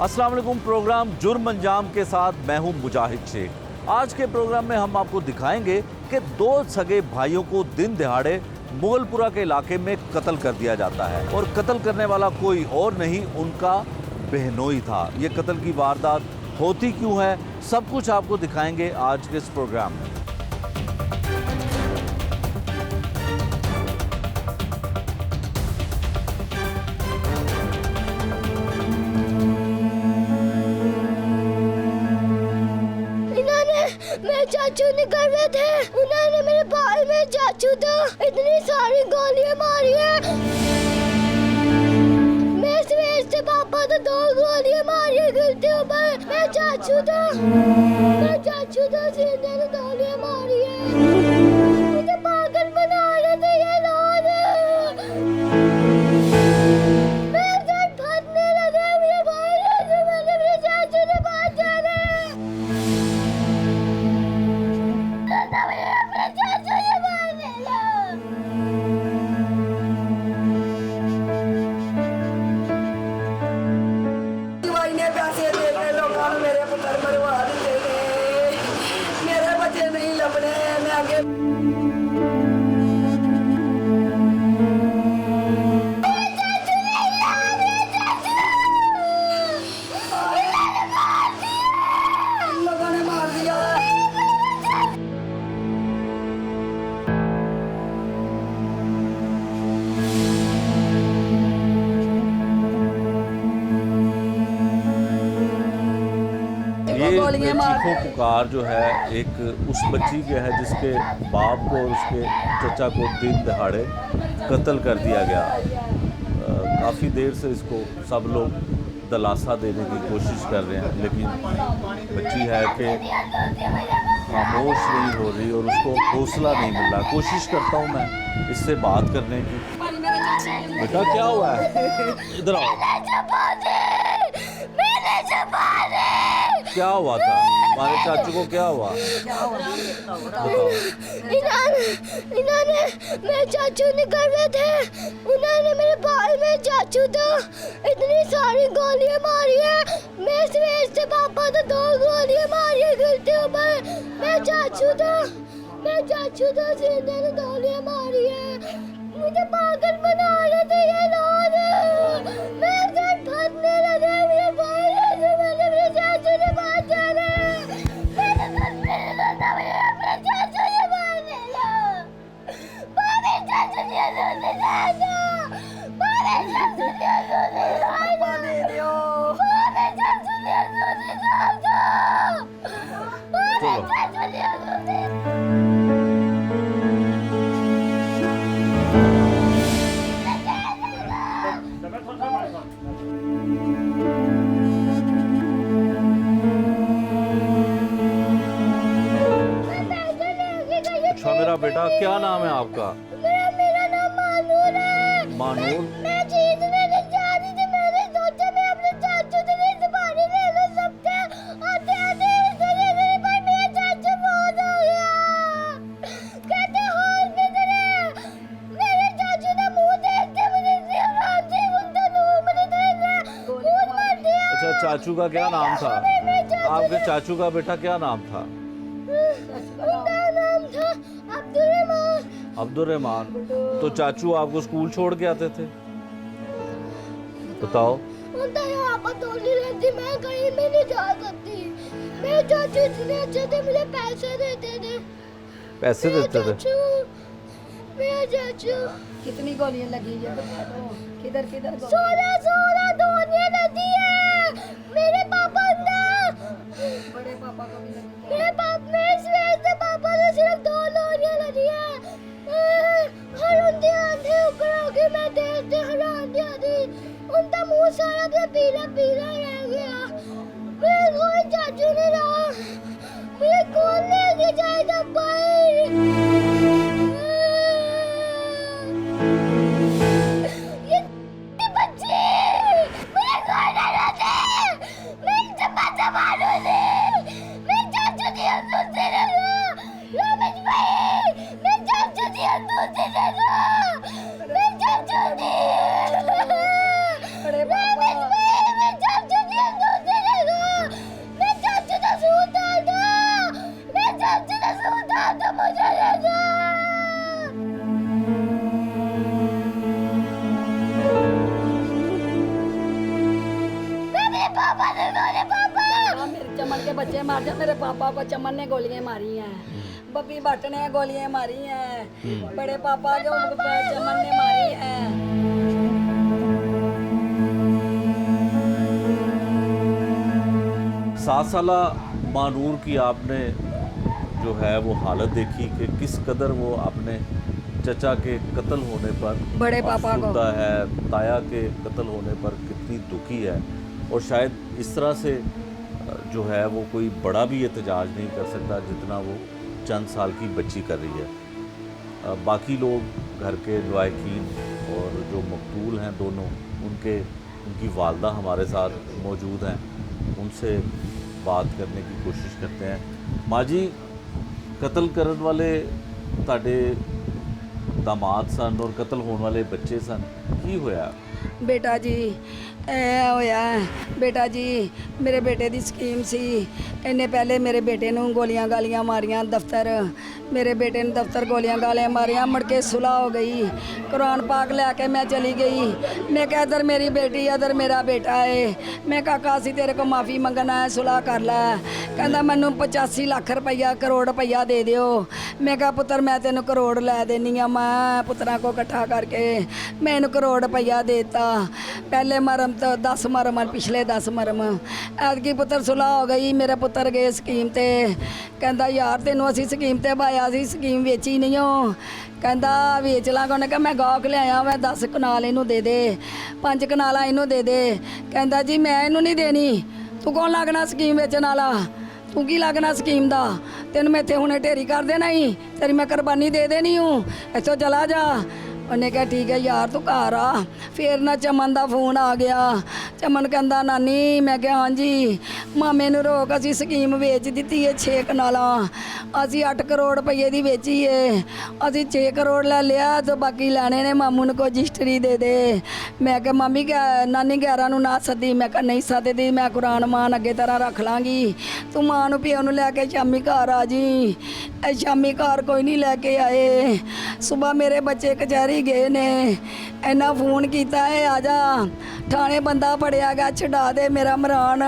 अस्सलाम वालेकुम। प्रोग्राम जुर्म अंजाम के साथ मैं हूं मुजाहिद शेख। आज के प्रोग्राम में हम आपको दिखाएंगे कि दो सगे भाइयों को दिन दिहाड़े मुगलपुरा के इलाके में कत्ल कर दिया जाता है और कत्ल करने वाला कोई और नहीं उनका बहनोई था। ये कत्ल की वारदात होती क्यों है, सब कुछ आपको दिखाएंगे आज के इस प्रोग्राम में। मेरे चाचू निकल रहे थे, उन्होंने मेरे बाल में चाचू था, इतनी सारी गोलियां मारी है। मेरे सवेर से पापा तो 2 गोलियां मारी है गिरते ऊपर। मेरा चाचू था सीधे ने गोलियां मारी है। मुझे पागल बना रहे थे ये लोग। मेरे सर फटने लगे, मेरे भाई ने मेरे चाचू ने बात जाने। ये चीखों पुकार जो है एक उस बच्ची के है जिसके बाप को और उसके चचा को दिन दहाड़े कत्ल कर दिया गया। काफ़ी देर से इसको सब लोग दिलासा देने की कोशिश कर रहे हैं, लेकिन बच्ची है कि खामोश नहीं हो रही और उसको हौसला नहीं मिल रहा। कोशिश करता हूँ मैं इससे बात करने की। बेटा क्या हुआ है, इधर आओ। क्या हुआ था हमारे चाचू को, क्या हुआ? इन्होंने मेरे चाचू निकल रहे थे, उन्होंने मेरे बाल में चाचू था, इतनी सारी गोलियां मारी है। मेरे सवेर से पापा तो 2 गोलियां मारी है गिरते ऊपर। मेरा चाचू था सीधे ने गोलियां मारी है। मुझे पागल बना रहे थे ये लोग। मेरे सर फटने लगे, मेरे भाई ने मेरे चाचू ने बात जाने। अच्छा मेरा बेटा, क्या नाम है आपका? मेरा नाम मानूर है। मानूर? मैं चीज लेने जा रही थी, मैंने सोचा मैं अपने चाचू से सुपारी ले लूं सबसे। आते पर मेरा चाचू बहुत हो गया। कहते हॉस्पिटल है। मेरे चाचू ने मुंह देख के मुझे खून मार दिया। अच्छा, चाचू का क्या नाम था? आपके चाचू का बेटा क्या नाम था? उनका नाम था अब्दुल रहमान। तो चाचू आपको स्कूल छोड़ के आते थे? बताओ। उनका यहाँ पर टोली रहती, मैं कहीं भी नहीं जा सकती। मेरे चाचू इतने अच्छे थे, मुझे पैसे देते थे। पैसे देते थे? मेरा चाचू। कितनी गोलियां लगी है? किधर 16 गोलियां लगी है। मेरे पापा ने, बड़े पापा को भी लगी। मेरे से पापा ने सिर्फ 2 गोलियां लगी है। हर उनकी आंखें ऊपर होगी, मैं देखते हैरान थी। उनका मुंह सारा पीला पीला रह गया। मेरे कोई चाचू नहीं रहा। मुझे कौन लेके जाएगा बाहर? बड़े पापा मेरे पापा को चमन ने गोलियां मारी हैं, बब्बी भट्ट ने गोलियां मारी हैं, बड़े पापा को चमन ने मारी हैं। 7 साला मानूर की आपने जो है वो हालत देखी कि किस कदर वो अपने चचा के कत्ल होने पर बड़े पापा को अफसुर्दा है, ताया के कत्ल होने पर कितनी दुखी है, और शायद इस तरह से जो है वो कोई बड़ा भी एहतजाज नहीं कर सकता जितना वो चंद साल की बच्ची कर रही है। बाकी लोग घर के लवाकिन और जो मकतूल हैं दोनों, उनकी वालदा हमारे साथ मौजूद हैं, उनसे बात करने की कोशिश करते हैं। माँ जी, कत्ल करने वाले ताड़े दामाद सन और कत्ल होने वाले बच्चे सन, की होया? बेटा जी ਐ ਹੋਇਆ ਬੇਟਾ ਜੀ, ਮੇਰੇ ਬੇਟੇ ਦੀ ਸਕੀਮ ਸੀ। ਇਹਨੇ ਪਹਿਲੇ ਮੇਰੇ ਬੇਟੇ ਨੂੰ ਗੋਲੀਆਂ ਗਾਲੀਆਂ ਮਾਰੀਆਂ ਦਫ਼ਤਰ, ਮੇਰੇ ਬੇਟੇ ਨੂੰ ਦਫ਼ਤਰ ਗੋਲੀਆਂ ਗਾਲੀਆਂ ਮਾਰੀਆਂ। ਮੁੜ ਕੇ ਸੁਲਾਹ ਹੋ ਗਈ, ਕੁਰਾਨ ਪਾਕ ਲੈ ਕੇ ਮੈਂ ਚਲੀ ਗਈ। ਮੈਂ ਕਿਹਾ ਇਧਰ ਮੇਰੀ ਬੇਟੀ, ਇਧਰ ਮੇਰਾ ਬੇਟਾ ਏ। ਮੈਂ ਕਾਕਾ ਅਸੀਂ ਤੇਰੇ ਕੋਲ ਮਾਫੀ ਮੰਗਣਾ ਹੈ, ਸੁਲਾਹ ਕਰ ਲੈ। ਕਹਿੰਦਾ ਮੈਨੂੰ 85 ਲੱਖ ਰੁਪਈਆ, ਕਰੋੜ ਰੁਪਈਆ ਦੇ ਦਿਓ। ਮੈਂ ਕਿਹਾ ਪੁੱਤਰ ਮੈਂ ਤੈਨੂੰ ਕਰੋੜ ਲੈ ਦੇਣੀ ਆ, ਮੈਂ ਪੁੱਤਰਾਂ ਕੋ ਇਕੱਠਾ ਕਰਕੇ ਮੈਂ ਇਹਨੂੰ ਕਰੋੜ ਰੁਪਈਆ ਦੇਤਾ। ਪਹਿਲੇ ਮਰਮ तो 10 मरम, पिछले 10 मरम। ऐतकी पुत्र सुलह हो गई, मेरे पुत्र गए स्कीम ते। कहता यार तेनों असी स्कीम ते पाया सी, स्कीम वेची नहीं हो। कहता वेच लांगा। उन्हें कहा मैं गाहक लिया, मैं 10 कनाल इनू दे दे, 5 कनाल इनू दे दे। कहता जी मैं इनू नहीं देनी, तू कौन लगना स्कीम बेचने वाला, तू की लगना स्कीम दा, तेन मैं इत्थे हुणे ढेरी कर देना ही, तेरी मैं कुर्बानी दे देनी हूँ, इत्थों चला जा। उन्हें कहा ठीक है यार तू घर आ। फिर ना चमन का फोन आ गया। चमन कहता नानी, मैं क्या हाँ जी, मामे नूं रोक, असी स्कीम वेच दी है 6 कनाला, असी 8 करोड़ रुपये की वेची है, असी 6 करोड़ ले लिया, तो बाकी लैने ने मामू ने को रजिस्ट्री दे दे। मैं क्या मामी नानी 11 नूं ना सदी, मैं क्या नहीं सददी, मैं कुरान मान अगे तरह रख लाँगी, तू मां नूं पिओ नूं लैके शामी घर आ जी। शामी घर कोई नहीं लैके आए। सुबह मेरे बच्चे कचहरी गए ने, इन्ना फोन किया है आ जा थाने बंदा फड़िया गया, छुड़ा दे। मेरा इमरान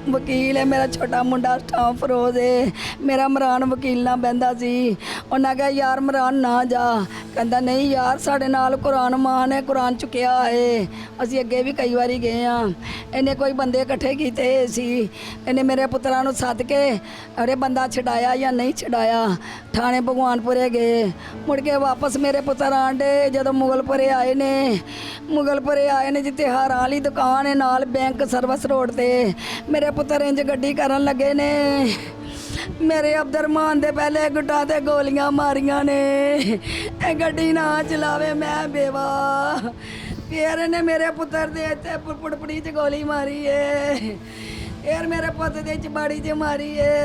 वकील है, मेरा छोटा मुंडा स्टाफ फरोज है, मेरा इमरान वकील ना बहता सी। उन्हें कहा यार इमरान ना जा। कहता नहीं यार साढ़े नाल कुरान मान है, कुरान चुकिया है, असी अगे भी कई बारी गए हाँ। इन्हें कोई बंदे इकट्ठे किए सी, इन्हें मेरे पुत्रा नूं सद के अरे बंदा छड़ाया या नहीं छड़ाया। थाने भगवानपुरे गए, मुड़ के वापस मेरे पुत्र आंडे जदों मुगलपुरे आए ने, मुगलपुरे आए ने जिते हारां वाली दुकान है नाल बैंक सर्विस रोड ते। मेरे पुत्र इंज गड्डी करन लगे ने, मेरे अब्दुरमान दे पहले गुट्टा ते गोलियां मारियां ने, गड्डी ना चलावे मैं बेवा। फिर ने मेरे पुत्र दे इत्थे पुड़पड़ी च गोली मारी है, फिर मेरे पुत्र दे चबाड़ी च मारी है,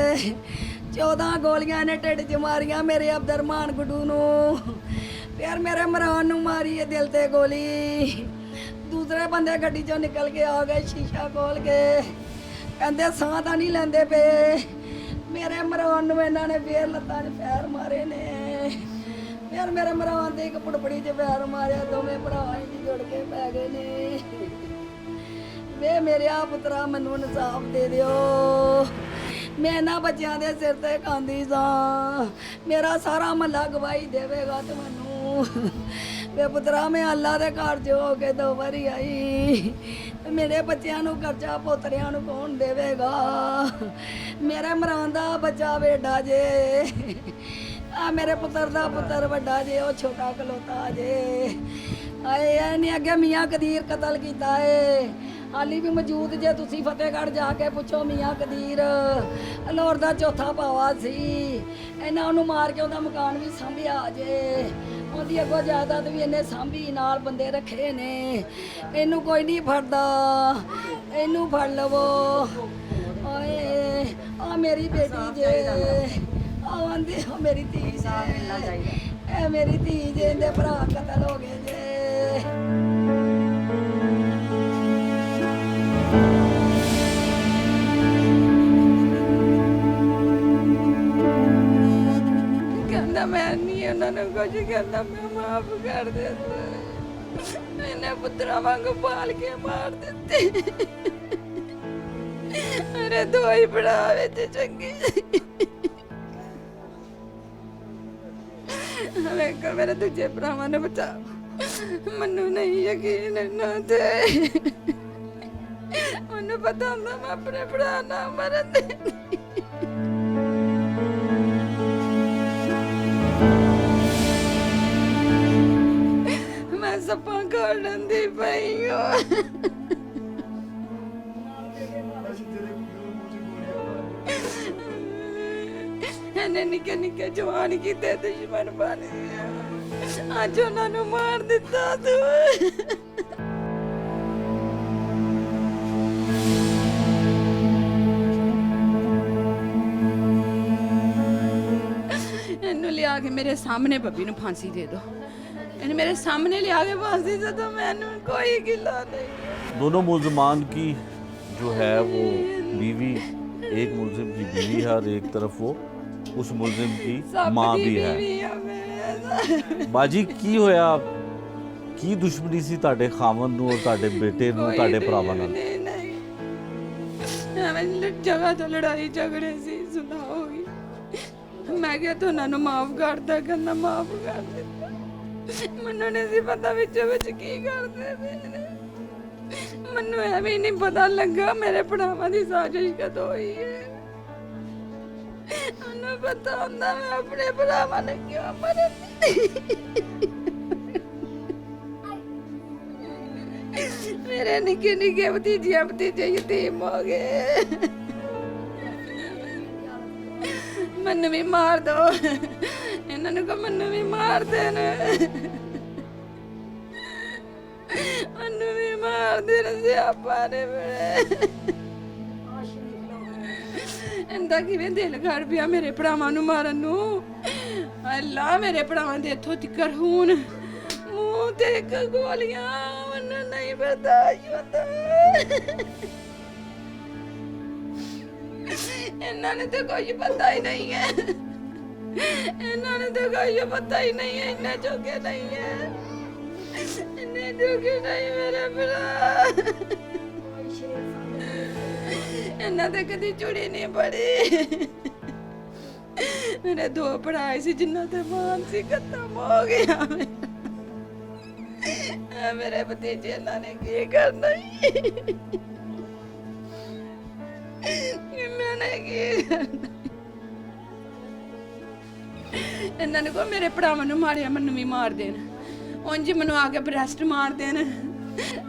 14 गोलियां ने ढिड च मारियां मेरे अब्दुरमान गुड्डू नूं। फिर मेरे इमरान नूं मारी है दिल ते गोली। दूसरे बंदे गड्डी चों निकल के आ गए, शीशा खोल के कहते साह तां नहीं लैंदे पे। मेरे इमरान नूं इन्हां ने फिर लत्तां 'च पैर मारे ने, फिर मेरे इमरान दे एक पुड़पड़ी 'च पैर मारिया, दोवें भरा इंज जुड़ के पै गए ने। वे मेरे आ पुत्रा मैनूं इंसाफ दे दिओ, मैं इन्हां बच्चियां दे सिर ते खांदी सां, मेरा सारा महल्ला गवाही देवेगा तुहानूं। वे पुत्रा मैं अल्लाह दे घर च हो के 2 बारी आई, मेरे बच्चों नूं खर्चा पोतरियां नूं कौन देवेगा। मेरे इमरान दा बच्चा वेडा जे, आ मेरे पुत्र दा पुत्र वड्डा जे, वो छोटा खलोता जे। आए नहीं अगे मियाँ कदीर कतल किया है, हाली भी मौजूद जे, तुसी फतेहगढ़ जाके पुछो मियाँ कदीर लाहौर दा चौथा पावा सी। इन्हां नूं मार के उहदा मकान भी सांभिया जे, उहदी अगों जायदाद भी इन्हें सांभी, नाल बंदे रखे ने। इनू कोई नहीं फड़दा, इनू फड़ लवो। ओए आ मेरी बेटी जे, आंदे मेरी धी जे, ए मेरी धी जे, इहदे भरा कतल हो गए जे। कहना मैं नहीं उन्होंने कुछ कहना, मैं माफ कर देता, इन्हें पुत्रा वांग पाल के मार देते। ਮੇਰੇ ਦੋ ਹੀ ਭਰਾ ਵਿੱਚ ਚੰਗੇ ਵੇਖ ਮੇਰੇ ਦੂਜੇ ਭਰਾਵਾਂ ਨੇ ਬਚਾ ਮੈਨੂੰ ਨਹੀਂ ਯਕੀਨ ਇਹਨਾਂ ਤੇ ਉਹਨੂੰ ਪਤਾ ਹੁੰਦਾ ਮੈਂ ਆਪਣੇ ਭਰਾ ਨਾਲ ਮਰਨ ਦੇਣੀ ਮੈਂ ਸੱਪਾਂ ਕਾਢਣ ਦੀ ਪਈ ਹਾਂ ਇਹਨੇ ਨਿੱਕੇ ਨਿੱਕੇ ਜਵਾਨ ਕੀਤੇ ਦੁਸ਼ਮਣ ਬਣ ਗਿਆ ਅੱਜ ਉਹਨਾਂ ਨੂੰ ਮਾਰ ਦਿੱਤਾ ਤੂੰ ਇਹਨੂੰ ਲਿਆ ਕੇ ਮੇਰੇ ਸਾਹਮਣੇ ਬੱਬੀ ਨੂੰ ਫਾਂਸੀ ਦੇ ਦੋ ਇਹਨੇ मेरे सामने ले आके फांसी दे तो मैंने कोई गिला नहीं दोनों मुलजमान की जो है वो बीवी, एक मुलजिम की बीवी है और एक तरफ वो उस मुलजिम की माँ भी है। बाजी की होया की दुश्मनी सी ताड़े खावन नूं और ताड़े बेटे नूं ताड़े भरावां नाल? जगह तो लड़ाई झगड़े सी सुना होगी मैं क्या तो उन्होंने माफ करता कहना माफ कर दिता ਮੈਨੂੰ ਨਹੀਂ ਸੀ ਪਤਾ ਵਿੱਚ ਕੀ ਕਰਦੇ ਪਏ ਮੈਨੂੰ ਇਹ ਵੀ ਨਹੀਂ ਪਤਾ ਲੱਗਾ ਮੇਰੇ ਭਰਾਵਾਂ ਦੀ ਸਾਜ਼ਿਸ਼ ਕਦੋਂ ਹੋਈ ਹੈ ਉਹਨੂੰ ਪਤਾ ਹੁੰਦਾ ਮੈਂ ਆਪਣੇ ਭਰਾਵਾਂ ਨੂੰ ਕਿਉਂ ਮਾਰਦੀ ਮੇਰੇ ਨਿੱਕੇ ਨਿੱਕੇ ਭਤੀਜੇ ਭਤੀਜੇ ਯਤੀਮ ਹੋ ਗਏ ਮੈਨੂੰ ਵੀ ਮਾਰ ਦੋ ਇਹਨਾਂ ਨੂੰ ਕਹ ਮੈਨੂੰ ਵੀ ਮਾਰ ਦੇਣ ਮੈਨੂੰ ਵੀ ਮਾਰ ਦੇਣ ਸਿਆਪਾ ਨੇ ਮੇਰੇ ਇੰਦਾ ਕਿਵੇਂ ਦਿਲ ਕਰ ਪਿਆ ਮੇਰੇ ਭਰਾਵਾਂ ਨੂੰ ਮਾਰਨ ਨੂੰ ਅੱਲਾ ਮੇਰੇ ਭਰਾਵਾਂ ਦੇ ਇੱਥੋਂ ਤਿੱਕਰ ਹੋਣ ਮੂੰਹ ਤੇ ਇੱਕ ਗੋਲੀਆਂ ਮੈਨੂੰ ਨਹੀਂ ਬਰਦਾਸ਼ਤ ਹੁੰਦਾ ਇਹਨਾਂ ਨੇ ਤਾਂ ਕੋਈ ਪਤਾ ਹੀ ਨਹੀਂ ਹੈ ਇਹਨਾਂ ਨੇ ਤਾਂ ਕੋਈ ਪਤਾ ਹੀ ਨਹੀਂ ਹੈ ਇੰਨੇ ਜੋਗੇ ਨਹੀਂ ਹੈ ਇੰਨੇ ਜੋਗੇ ਨਹੀਂ ਮੇਰੇ ਭਰਾ ਇਹਨਾਂ ਤੇ ਕਦੀ ਚੁੜੀ ਨਹੀਂ ਪੜੀ ਮੇਰੇ ਦੋ ਭਰਾ ਸੀ ਜਿਨ੍ਹਾਂ ਤੇ ਮਾਨ ਸੀ ਖਤਮ ਹੋ ਗਿਆ ਮੇਰੇ ਭਤੀਜੇ ਇਹਨਾਂ ਨੇ ਕੀ ਕਰਨਾ ਮੈਨੇ ਕੀ ਕਰਨਾ ਇਹਨਾਂ ਨੇ ਕੋ ਮੇਰੇ ਭਰਾਵਾਂ ਨੂੰ ਮਾਰਿਆ ਮੈਨੂੰ ਵੀ ਮਾਰ ਦੇਣ ਉਂਝ ਮੈਨੂੰ ਆ ਕੇ ਬ੍ਰੈਸਟ ਮਾਰ ਦੇਣ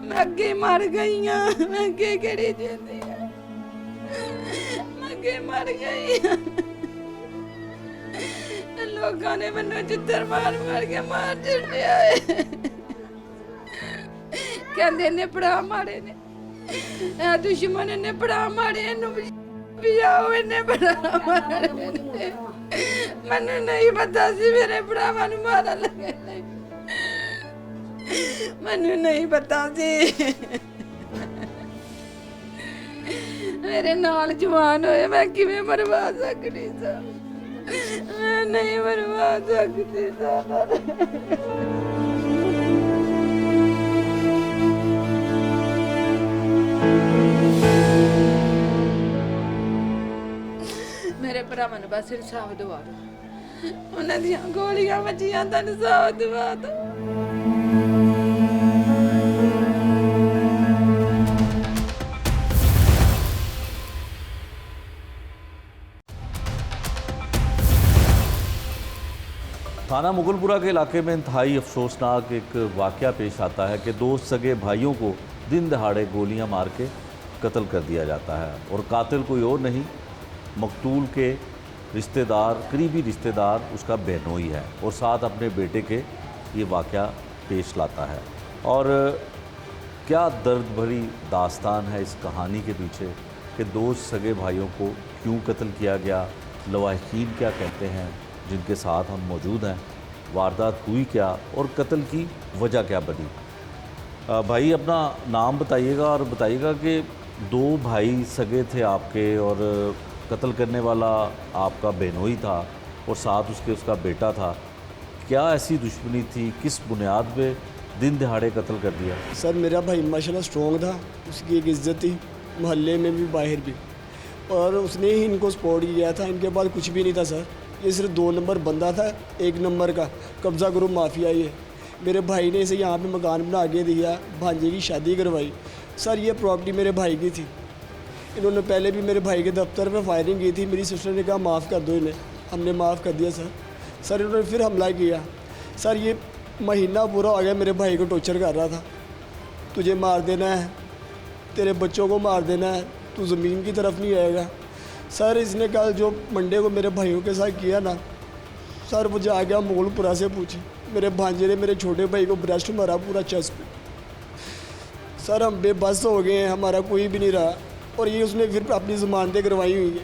ਮੈਂ ਅੱਗੇ ਮਰ ਗਈ ਆ ਮੈਂ ਅੱਗੇ ਕਿਹੜੀ ਜਿੰਦੀ ਆ ਮੈਂ ਅੱਗੇ ਮਰ ਗਈ ਲੋਕਾਂ ਨੇ ਮੈਨੂੰ ਜਿੱਧਰ ਮਾਰ ਮਾਰ ਕੇ ਮਾਰ ਦਿੱਤਾ ਕਹਿੰਦੇ ਨੇ ਭਰਾ ਮਾਰੇ ਨੇ ਇਹ ਦੁਸ਼ਮਣ ਨੇ ਭਰਾ ਮਾਰੇ ਇਹਨੂੰ ਵਿਆਹ ਇਹਨੇ ਭਰਾ ਮਾਰੇ ਨੇ ਮੈਨੂੰ ਨਹੀਂ ਪਤਾ ਸੀ ਮੇਰੇ ਭਰਾਵਾਂ ਨੂੰ ਮਾਰਨ ਲੱਗੇ ਮੈਨੂੰ ਨਹੀਂ ਪਤਾ ਸੀ ਮੇਰੇ ਨਾਲ ਜਵਾਨ ਹੋਏ ਮੈਂ ਕਿਵੇਂ ਮਰਵਾ ਸਕਦੀ ਸਾਂ ਮੈਂ ਨਹੀਂ ਮਰਵਾ ਸਕਦੀ ਸਾਂ ਮੇਰੇ ਭਰਾਵਾਂ ਨੂੰ ਬਸ ਇਨਸਾਫ ਦਿਵਾ ਦਿਓ ਉਹਨਾਂ ਦੀਆਂ ਗੋਲੀਆਂ ਵੱਜੀਆਂ ਤਾਂ ਇਨਸਾਫ ਦਿਵਾ ਦਿਓ थाना मुगलपुरा के इलाके में इंतहाई अफसोसनाक एक वाक़या पेश आता है कि दो सगे भाइयों को दिन दहाड़े गोलियां मार के कत्ल कर दिया जाता है और कातिल कोई और नहीं मकतूल के रिश्तेदार, करीबी रिश्तेदार उसका बहनोई है और साथ अपने बेटे के ये वाक़या पेश लाता है। और क्या दर्द भरी दास्तान है इस कहानी के पीछे कि दो सगे भाइयों को क्यों कत्ल किया गया, लवाहिकीन क्या कहते हैं जिनके साथ हम मौजूद हैं, वारदात हुई क्या और कत्ल की वजह क्या बनी। भाई अपना नाम बताइएगा और बताइएगा कि दो भाई सगे थे आपके और कत्ल करने वाला आपका बहनोई था और साथ उसका बेटा था, क्या ऐसी दुश्मनी थी, किस बुनियाद पे दिन दिहाड़े कत्ल कर दिया? सर मेरा भाई माशाल्लाह स्ट्रॉन्ग था, उसकी एक इज़्ज़त थी मोहल्ले में भी बाहर भी। और उसने ही इनको सपोर्ट किया था। इनके पास कुछ भी नहीं था सर, ये सिर्फ 2 नंबर बंदा था, 1 नंबर का कब्ज़ा ग्रुप माफिया। ये मेरे भाई ने इसे यहाँ पे मकान बना के दिया, भांजे की शादी करवाई। सर ये प्रॉपर्टी मेरे भाई की थी। इन्होंने पहले भी मेरे भाई के दफ्तर में फायरिंग की थी। मेरी सिस्टर ने कहा माफ़ कर दो इन्हें, हमने माफ़ कर दिया सर। सर इन्होंने फिर हमला किया। सर ये महीना पूरा हो गया मेरे भाई को टॉर्चर कर रहा था, तुझे मार देना है, तेरे बच्चों को मार देना है, तू ज़मीन की तरफ नहीं आएगा। सर इसने कल जो मंडे को मेरे भाइयों के साथ किया ना सर, मुझे आ गया मोगलपुरा से पूछे, मेरे भांजे ने मेरे छोटे भाई को ब्रेस्ट मारा पूरा चेस्ट पे। सर हम बेबस हो गए हैं, हमारा कोई भी नहीं रहा। और ये उसने फिर अपनी ज़मानतें करवाई हुई है।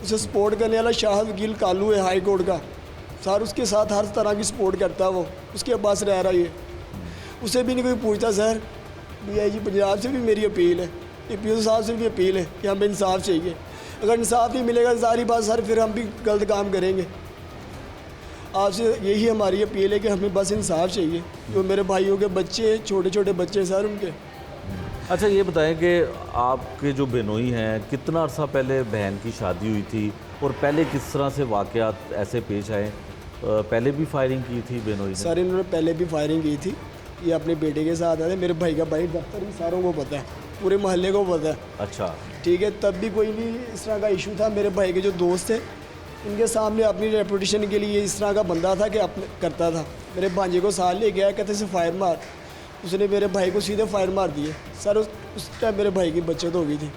उसे सपोर्ट करने वाला शाह वकील कालू है हाई कोर्ट का, सर उसके साथ हर तरह की सपोर्ट करता है वो, उसके पास रह रहा है। उसे भी नहीं कोई पूछता। सर DIG पंजाब से भी मेरी अपील है, APO साहब से भी अपील है कि हमें इंसाफ चाहिए। अगर इंसाफ नहीं मिलेगा सारी बात सर फिर हम भी गलत काम करेंगे। आपसे यही हमारी अपील है कि हमें बस इंसाफ चाहिए। जो मेरे भाइयों के बच्चे छोटे छोटे बच्चे सर उनके। अच्छा ये बताएं कि आपके जो बेनोई हैं, कितना अर्सा पहले बहन की शादी हुई थी और पहले किस तरह से वाक़यात ऐसे पेश आए? पहले भी फायरिंग की थी बेनोई ने? सर इन्होंने पहले भी फायरिंग की थी। ये अपने बेटे के साथ आए थे। मेरे भाई का भाई दफ्तर भी सारों को पता है, पूरे मोहल्ले को पता है। अच्छा ठीक है, तब भी कोई नहीं इस तरह का इशू था। मेरे भाई के जो दोस्त थे इनके सामने अपनी रेपुटेशन के लिए इस तरह का बंदा था कि अपने करता था। मेरे भांजे को साथ ले गया, कहते से फायर मार, उसने मेरे भाई को सीधे फायर मार दिए। सर उस टाइम मेरे भाई की बचत हो गई थी।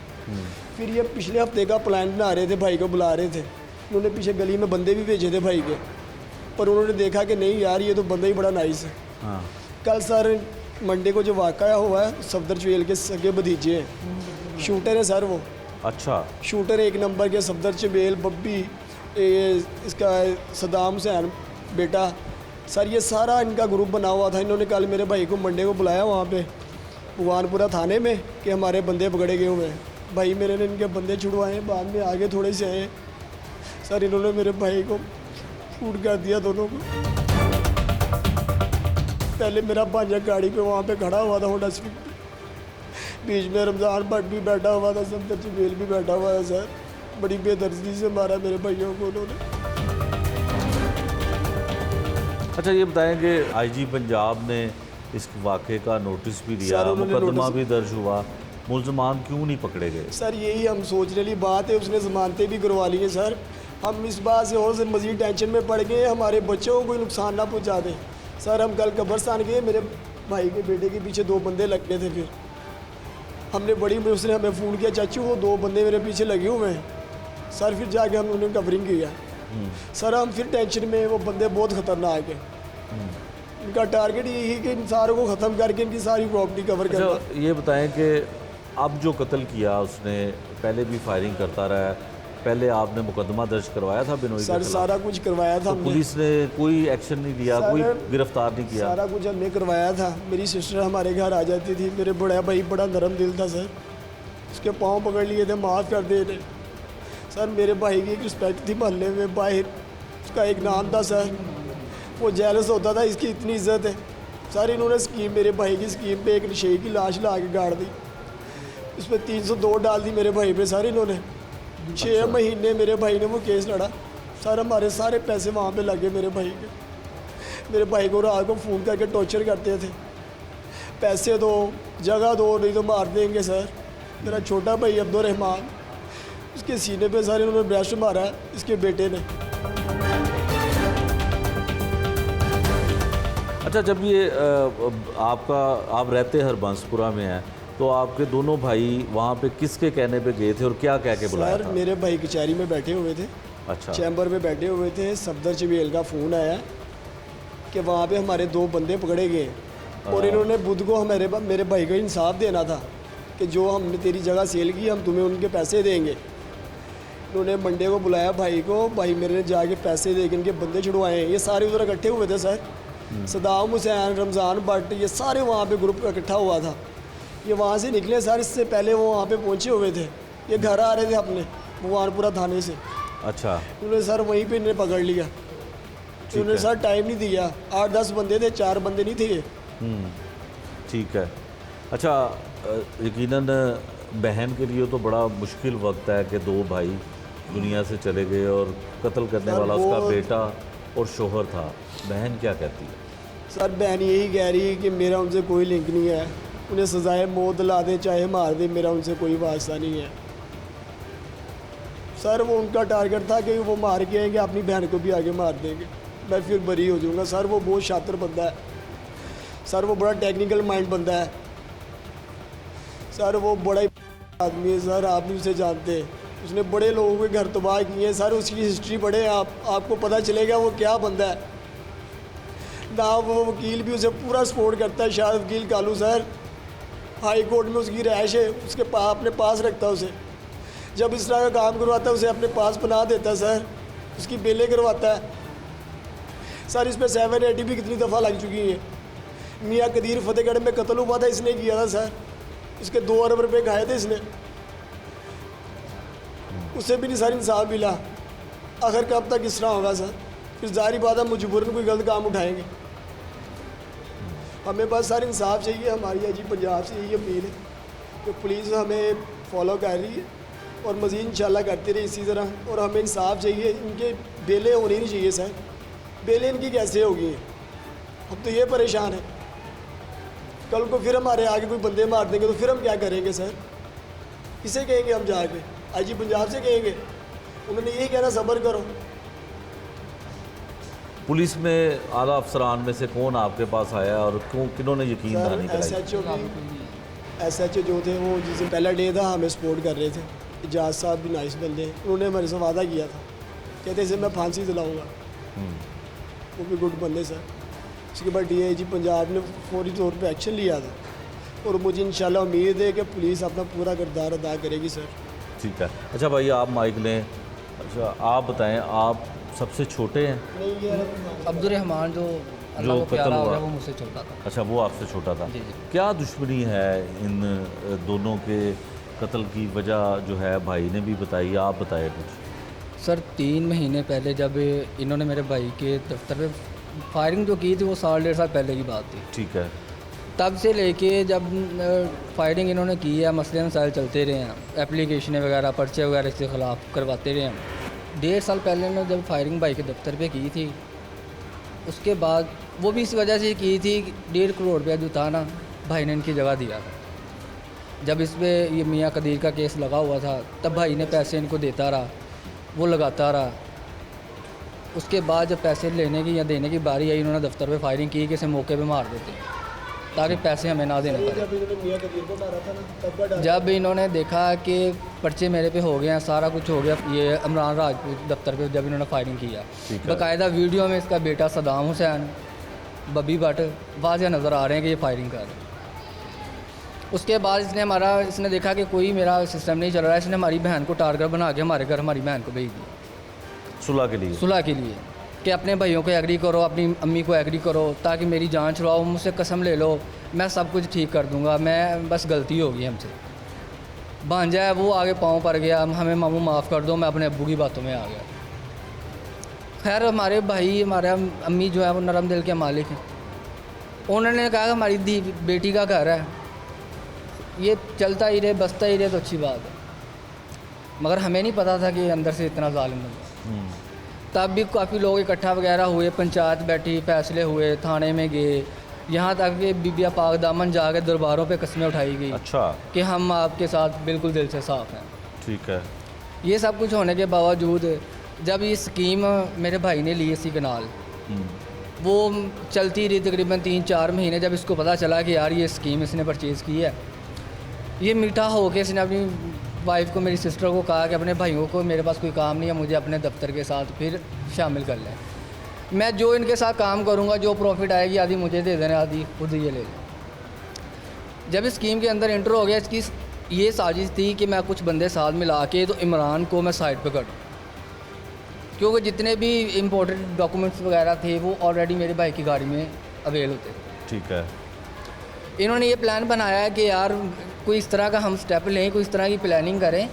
फिर ये पिछले हफ्ते का प्लान बना रहे थे, भाई को बुला रहे थे। उन्होंने पीछे गली में बंदे भी भेजे थे भाई के, पर उन्होंने देखा कि नहीं यार ये तो बंदा ही बड़ा नाइस है। हाँ। कल सर मंडे को जो वाक़या हुआ है, सफदर चुएल के सगे भतीजे हैं, शूटर है सर वो। अच्छा शूटर 1 नंबर के सफदर चुएल बब्बी, इसका सदाम हुसैन बेटा, सर ये सारा इनका ग्रुप बना हुआ था। इन्होंने कल मेरे भाई को मंडे को बुलाया वहाँ पे भगवानपुरा थाने में कि हमारे बंदे पकड़े गए हुए हैं। भाई मेरे ने इनके बंदे छुड़वाए, बाद में आगे थोड़े से आए। सर इन्होंने मेरे भाई को शूट कर दिया दोनों को। पहले मेरा भांजा गाड़ी पे वहाँ पे खड़ा हुआ था होंडा सिविक पे, बीच में रमज़ान भट्ट भी बैठा हुआ था, सफदर चुएल भी बैठा हुआ है। सर बड़ी बेदर्दी से मारा मेरे भाइयों को उन्होंने। अच्छा ये बताएं कि IG पंजाब ने इस वाक़े का नोटिस भी दिया, सर, उन्होंने मुकदमा नोटिस- भी दर्ज हुआ, मुलजमान क्यों नहीं पकड़े गए? सर यही हम सोचने वाली बात है। उसने ज़मानतें भी करवा ली हैं सर। हम इस बात से और से मज़ीद टेंशन में पड़ गए, हमारे बच्चों को कोई नुकसान ना पहुंचा दें। सर हम कल कब्रस्तान गए, मेरे भाई के बेटे के पीछे 2 बंदे लग गए थे। फिर हमने बड़ी उसने हमें फ़ोन किया, चाचू वो 2 बंदे मेरे पीछे लगे हुए हैं। सर फिर जाके हम उन्हें कवरिंग किया। सर हम फिर टेंशन में, वो बंदे बहुत ख़तरनाक हैं। इनका टारगेट यही है कि इन सारों को ख़त्म करके इनकी सारी प्रॉपर्टी कवर करना। अच्छा ये बताएं कि अब जो कत्ल किया उसने, पहले भी फायरिंग करता रहा है, पहले आपने मुकदमा दर्ज करवाया था बेनोई के सर खिलाफ? सारा कुछ करवाया था तो हमने। पुलिस ने कोई एक्शन नहीं लिया, सर, कोई गिरफ्तार नहीं किया? सारा कुछ हमने करवाया था। मेरी सिस्टर हमारे घर आ जाती थी। मेरे बड़ा भाई बड़ा नरम दिल था सर, उसके पाँव पकड़ लिए थे, माफ़ कर दे रहे। सर मेरे भाई की एक रिस्पेक्ट थी मोहल्ले में, बाहर उसका एक नाम था सर, वो जेलस होता था इसकी इतनी इज्जत है। सर इन्होंने स्कीम, मेरे भाई की स्कीम पे एक नशे की लाश ला के गाड़ दी, उस पर 302 डाल दी मेरे भाई पे सर इन्होंने। 6 महीने मेरे भाई ने वो केस लड़ा। सर हमारे सारे पैसे वहाँ पे लगे मेरे भाई के। मेरे भाई को रात को फ़ोन करके टॉर्चर करते थे, पैसे दो, जगह दो, नहीं तो मार देंगे सर। मेरा छोटा भाई अब्दुलरहमान, उसके सीने पे सर इन्होंने ब्रेस्ट मारा है, इसके बेटे ने। अच्छा जब ये आप रहते हरबंसपुरा में हैं, तो आपके दोनों भाई वहाँ पे किसके कहने पे गए थे और क्या कह के बुलाया सर था? मेरे भाई कचहरी में बैठे हुए थे, अच्छा चैम्बर में बैठे हुए थे। सफदर चुएल का फ़ोन आया कि वहाँ पे हमारे 2 बंदे पकड़े गए और इन्होंने बुध को मेरे भाई को इंसाफ देना था कि जो हमने तेरी जगह सेल की हम तुम्हें उनके पैसे देंगे। उन्होंने मंडे को बुलाया भाई को, भाई मेरे ने जाके पैसे दे के इनके बंदे छुड़वाए हैं। ये सारे उधर इकट्ठे हुए थे सर, सदाम हुसैन, रमज़ान भट्ट, ये सारे वहाँ पे ग्रुप इकट्ठा हुआ था। ये वहाँ से निकले सर, इससे पहले वो वहाँ पे पहुँचे हुए थे। ये घर आ रहे थे अपने भगवानपुरा थाने से। अच्छा उन्होंने सर वहीं पे इन्हें पकड़ लिया। उन्होंने सर टाइम नहीं दिया, 8-10 बंदे थे, 4 बंदे नहीं थे ये। ठीक है। अच्छा यकीनन बहन के लिए तो बड़ा मुश्किल वक्त है कि दो भाई दुनिया से चले गए और कत्ल करने सर, वाला उसका वो- बेटा और शोहर था। बहन क्या कहती है? सर बहन यही कह रही है कि मेरा उनसे कोई लिंक नहीं है, उन्हें सजाए मौत दिला दे चाहे मार दे, मेरा उनसे कोई वास्ता नहीं है। सर वो उनका टारगेट था कि वो मार के आएंगे, अपनी बहन को भी आगे मार देंगे, मैं फिर बरी हो जाऊंगा। सर वो बहुत शातिर बंदा है, सर वो बड़ा टेक्निकल माइंड बंदा है, सर वो बड़ा ही आदमी है। सर आप भी उसे जानते हैं, उसने बड़े लोगों के घर तबाह किए हैं। सर उसकी हिस्ट्री पढ़े आपको पता चलेगा वो क्या बंदा है। ना वो वकील भी उसे पूरा सपोर्ट करता है, शायद वकील कालू सर हाई कोर्ट में उसकी रहायश है, उसके अपने पास रखता है उसे। जब इस तरह का काम करवाता है उसे अपने पास बना देता है सर, उसकी बेलें करवाता है। सर इस पर 780 भी कितनी दफ़ा लग चुकी हैं। मियाँ कदीर फतेहगढ़ में कत्ल हुआ था, इसने किया था सर, उसके 2 अरब रुपये खाए थे इसने, उससे भी नहीं सर इंसाफ मिला। आखिर कब तक इस तरह होगा सर? फिर जारी बात है मजबूरन कोई गलत काम उठाएंगे। हमें बस सर इंसाफ चाहिए। हमारी अजी पंजाब से यही अपील है कि पुलिस हमें फॉलो कर रही है और मज़ीद इंशाल्लाह करती रही इसी तरह, और हमें इंसाफ चाहिए। इनके बेलें होनी नहीं चाहिए सर, बेलें इनकी कैसे होगी? अब तो ये परेशान है, कल को फिर हमारे आगे कोई बंदे मार देंगे तो फिर हम क्या करेंगे सर? किसे कहेंगे हम जाके? आईजी पंजाब से कहेंगे? उन्होंने यही कहना सब्र करो। पुलिस में आला अफसरान में से कौन आपके पास आया और किन्होंने यकीन दहानी कराई? SHO जो थे वो जिसे पहला डे था हमें सपोर्ट कर रहे थे। इजाज साहब भी नाइस बंदे, उन्होंने हमारे से वादा किया था, कहते इसे मैं फांसी दिलाऊंगा, वो भी गुड बंदे सर। उसके बाद DIG पंजाब ने फौरी तौर पे एक्शन लिया था और मुझे इंशाल्लाह उम्मीद है कि पुलिस अपना पूरा किरदार अदा करेगी सर। ठीक है। अच्छा भाई आप माइक लें। अच्छा आप बताएं, आप सबसे छोटे हैं? अब्दुल रहमान जो अल्लाह को कत्ल प्यारा हो हुआ। गया वो मुझसे छोटा था। अच्छा वो आपसे छोटा था। जी, जी। क्या दुश्मनी है इन दोनों के कत्ल की वजह जो है भाई ने भी बताई, आप बताए कुछ? सर 3 महीने पहले जब इन्होंने मेरे भाई के दफ्तर पे फायरिंग जो की थी वो 1.5 साल पहले की बात थी। ठीक है। तब से लेके जब फायरिंग इन्होंने की है, मसले मसाइल चलते रहे हैं, एप्लीकेशनें वगैरह पर्चे वगैरह के ख़िलाफ़ करवाते रहे हैं। 1.5 साल पहले ने जब फायरिंग भाई के दफ्तर पे की थी, उसके बाद वो भी इस वजह से की थी, 1.5 करोड़ रुपया जो था ना भाई ने इनकी जगह दिया था। जब इस पर ये मियाँ कदीर का केस लगा हुआ था तब भाई ने पैसे इनको देता रहा, वो लगाता रहा। उसके बाद जब पैसे लेने की या देने की बारी आई, इन्होंने दफ्तर पे फायरिंग की कि इसे मौके पे मार देते ताकि पैसे हमें ना देने पड़े। जब इन्होंने मियाँ कदीर को मारा था ना तब का डर। जब इन्होंने देखा कि पर्चे मेरे पे हो गए हैं, सारा कुछ हो गया, ये इमरान राजपूत दफ्तर पे जब इन्होंने फायरिंग किया, ठीक है। बाकायदा वीडियो में इसका बेटा सदाम हुसैन, बब्बी भट्ट वाज़ेह नज़र आ रहे हैं कि ये फायरिंग कर रहे हैं। उसके बाद इसने देखा कि कोई मेरा सिस्टम नहीं चल रहा है, इसने हमारी बहन को टारगेट बना के हमारे घर हमारी बहन को भेज दिया सुलह के लिए। सुलह के लिए कि अपने भाइयों को एग्री करो, अपनी अम्मी को एग्री करो ताकि मेरी जान छुड़ाओ, मुझसे कसम ले लो, मैं सब कुछ ठीक कर दूंगा, मैं बस गलती होगी हमसे। भांजा है वो आगे पाँव पर गया, हमें मामू माफ़ कर दो, मैं अपने अब्बू की बातों में आ गया। खैर हमारे भाई, हमारे अम्मी जो है वो नरम दिल के मालिक हैं, उन्होंने कहा कि हमारी बेटी का घर है, ये चलता ही रहे बसता ही रहे तो अच्छी बात है। मगर हमें नहीं पता था कि अंदर से इतना जालिम बंदा। तब भी काफ़ी लोग इकट्ठा वगैरह हुए, पंचायत बैठी, फैसले हुए, थाने में गए, यहाँ तक कि बीबिया पाक दामन जाके दरबारों पे कस्में उठाई गई। अच्छा। कि हम आपके साथ बिल्कुल दिल से साफ़ हैं। ठीक है। ये सब कुछ होने के बावजूद जब ये स्कीम मेरे भाई ने ली इसी कनाल, वो चलती रही तकरीबन 3-4 महीने। जब इसको पता चला कि यार ये स्कीम इसने परचेज़ की है, ये मीठा होके इसने अपनी वाइफ को, मेरी सिस्टर को कहा कि अपने भाइयों को मेरे पास कोई काम नहीं है, मुझे अपने दफ्तर के साथ फिर शामिल कर लें, मैं जो इनके साथ काम करूँगा, जो प्रॉफिट आएगी आधी मुझे दे देना, आधी खुद ये ले लें। जब इस स्कीम के अंदर इंटर हो गया, इसकी ये साजिश थी कि मैं कुछ बंदे साथ मिला के तो इमरान को मैं साइड पे कर दूँ, क्योंकि जितने भी इम्पोर्टेंट डॉक्यूमेंट्स वगैरह थे वो ऑलरेडी मेरे भाई की गाड़ी में अवेल होते थे। ठीक है। इन्होंने ये प्लान बनाया है कि यार कोई इस तरह का हम स्टेप लें, कोई इस तरह की प्लानिंग करें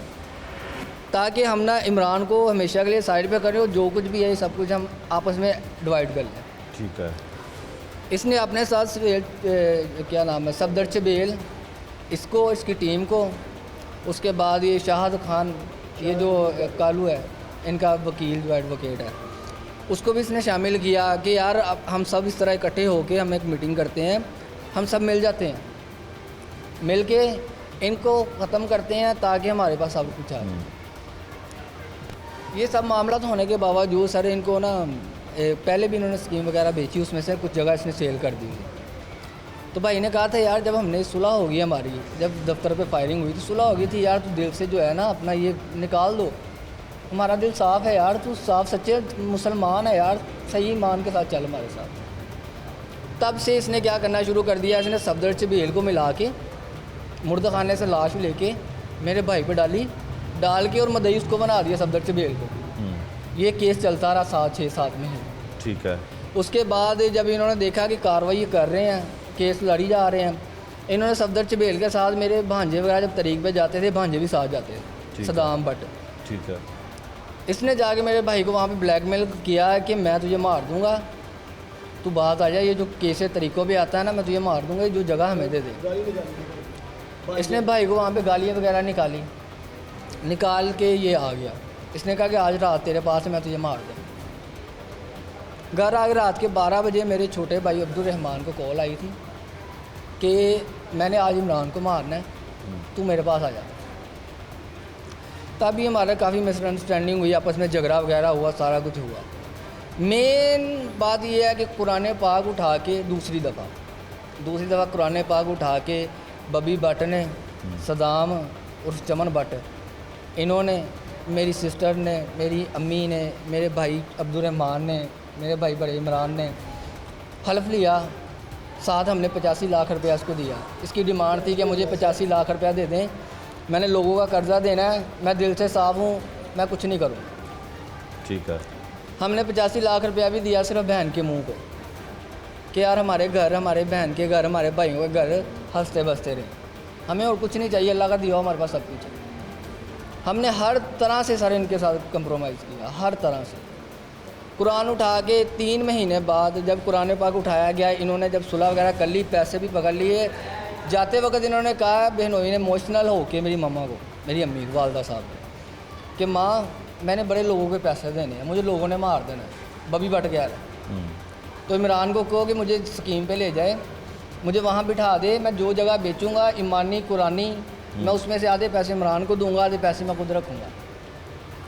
ताकि हम ना इमरान को हमेशा के लिए साइड पे करें और जो कुछ भी है ये सब कुछ हम आपस में डिवाइड कर लें। ठीक है। इसने अपने साथ क्या नाम है, सफदर चबेल, इसको, इसकी टीम को उसके बाद ये शाहद खान, ये जो कालू है इनका वकील जो एडवोकेट है, उसको भी इसने शामिल किया कि यार अब हम सब इस तरह इकट्ठे होके हम एक मीटिंग करते हैं, हम सब मिल जाते हैं, मिल के इनको ख़त्म करते हैं ताकि हमारे पास सब कुछ आ जाए। ये सब मामला तो होने के बावजूद सर इनको ना पहले भी इन्होंने स्कीम वगैरह बेची, उसमें से कुछ जगह इसने सेल कर दी थी। तो भाई ने कहा था यार जब हमने सुलह होगी हमारी, जब दफ्तर पे फायरिंग हुई थी, सुलह हो गई थी यार, तू दिल से जो है ना अपना ये निकाल दो, हमारा दिल साफ़ है यार, तू साफ सच्चे मुसलमान है यार, सही ईमान के साथ चल हमारे साथ। तब से इसने क्या करना शुरू कर दिया, इसने सफदर चबेल को मिला के मुर्दा खाने से लाश लेके मेरे भाई पे डाल के और मदई उसको बना दिया सफदर चबेल को। ये केस चलता रहा 6-7 महीने। ठीक है। उसके बाद जब इन्होंने देखा कि कार्रवाई कर रहे हैं, केस लड़ी जा रहे हैं, इन्होंने सफदर चबेल के साथ मेरे भांजे वगैरह जब तरीक पे जाते थे, भांजे भी साथ जाते ठीक थे, है। सदाम भट्ट। ठीक है। इसने जाके मेरे भाई को वहाँ पे ब्लैकमेल किया कि मैं तुझे मार दूंगा, तू बात आ जाए, ये जो केस तरीक़ों पे आता है ना, मैं तुझे मार दूंगा, जो जगह हमें दे दे। इसने भाई को वहाँ पे गालियाँ वगैरह निकाल के ये आ गया। इसने कहा कि आज रात तेरे पास है, मैं तुझे मार दूँ। घर आके रात के 12 बजे मेरे छोटे भाई अब्दुल रहमान को कॉल आई थी कि मैंने आज इमरान को मारना है, तू मेरे पास आ जा। तभी हमारा काफ़ी मिसअंडरस्टैंडिंग हुई, आपस में झगड़ा वगैरह हुआ, सारा कुछ हुआ। मेन बात यह है कि कुरान पाक उठा के दूसरी दफ़ा कुरान पाक उठा के बबी भट्ट ने, सदाम और चमन भट्ट, इन्होंने, मेरी सिस्टर ने, मेरी अम्मी ने, मेरे भाई अब्दुल रहमान ने, मेरे भाई बड़े इमरान ने हल्फ लिया, साथ हमने 85 लाख रुपया इसको दिया। इसकी डिमांड थी कि मुझे 85 लाख रुपया दे दें, मैंने लोगों का कर्जा देना है, मैं दिल से साफ़ हूँ, मैं कुछ नहीं करूँ। ठीक है। हमने 85 लाख रुपया भी दिया सिर्फ बहन के मुंह को कि यार हमारे घर, हमारे बहन के घर, हमारे भाइयों के घर हंसते बसते रहे, हमें और कुछ नहीं चाहिए, अल्लाह का दिया हमारे पास सब कुछ है। हमने हर तरह से सर इनके साथ कंप्रोमाइज़ किया, हर तरह से। कुरान उठा के 3 महीने बाद जब कुरान पाक उठाया गया, इन्होंने जब सुलह वगैरह कर ली, पैसे भी पकड़ लिए, जाते वक्त इन्होंने कहा, बहनोई ने इमोशनल होके मेरी मम्मा को, मेरी अम्मी को, वालदा साहब को, कि माँ मैंने बड़े लोगों के पैसे देने हैं, मुझे लोगों ने मार देना है, बबी भट्ट गया है। तो इमरान को कहो कि मुझे स्कीम पे ले जाए, मुझे वहाँ बिठा दे, मैं जो जगह बेचूंगा ईमानी कुरानी, मैं उसमें से आधे पैसे इमरान को दूंगा, आधे पैसे मैं खुद रखूँगा।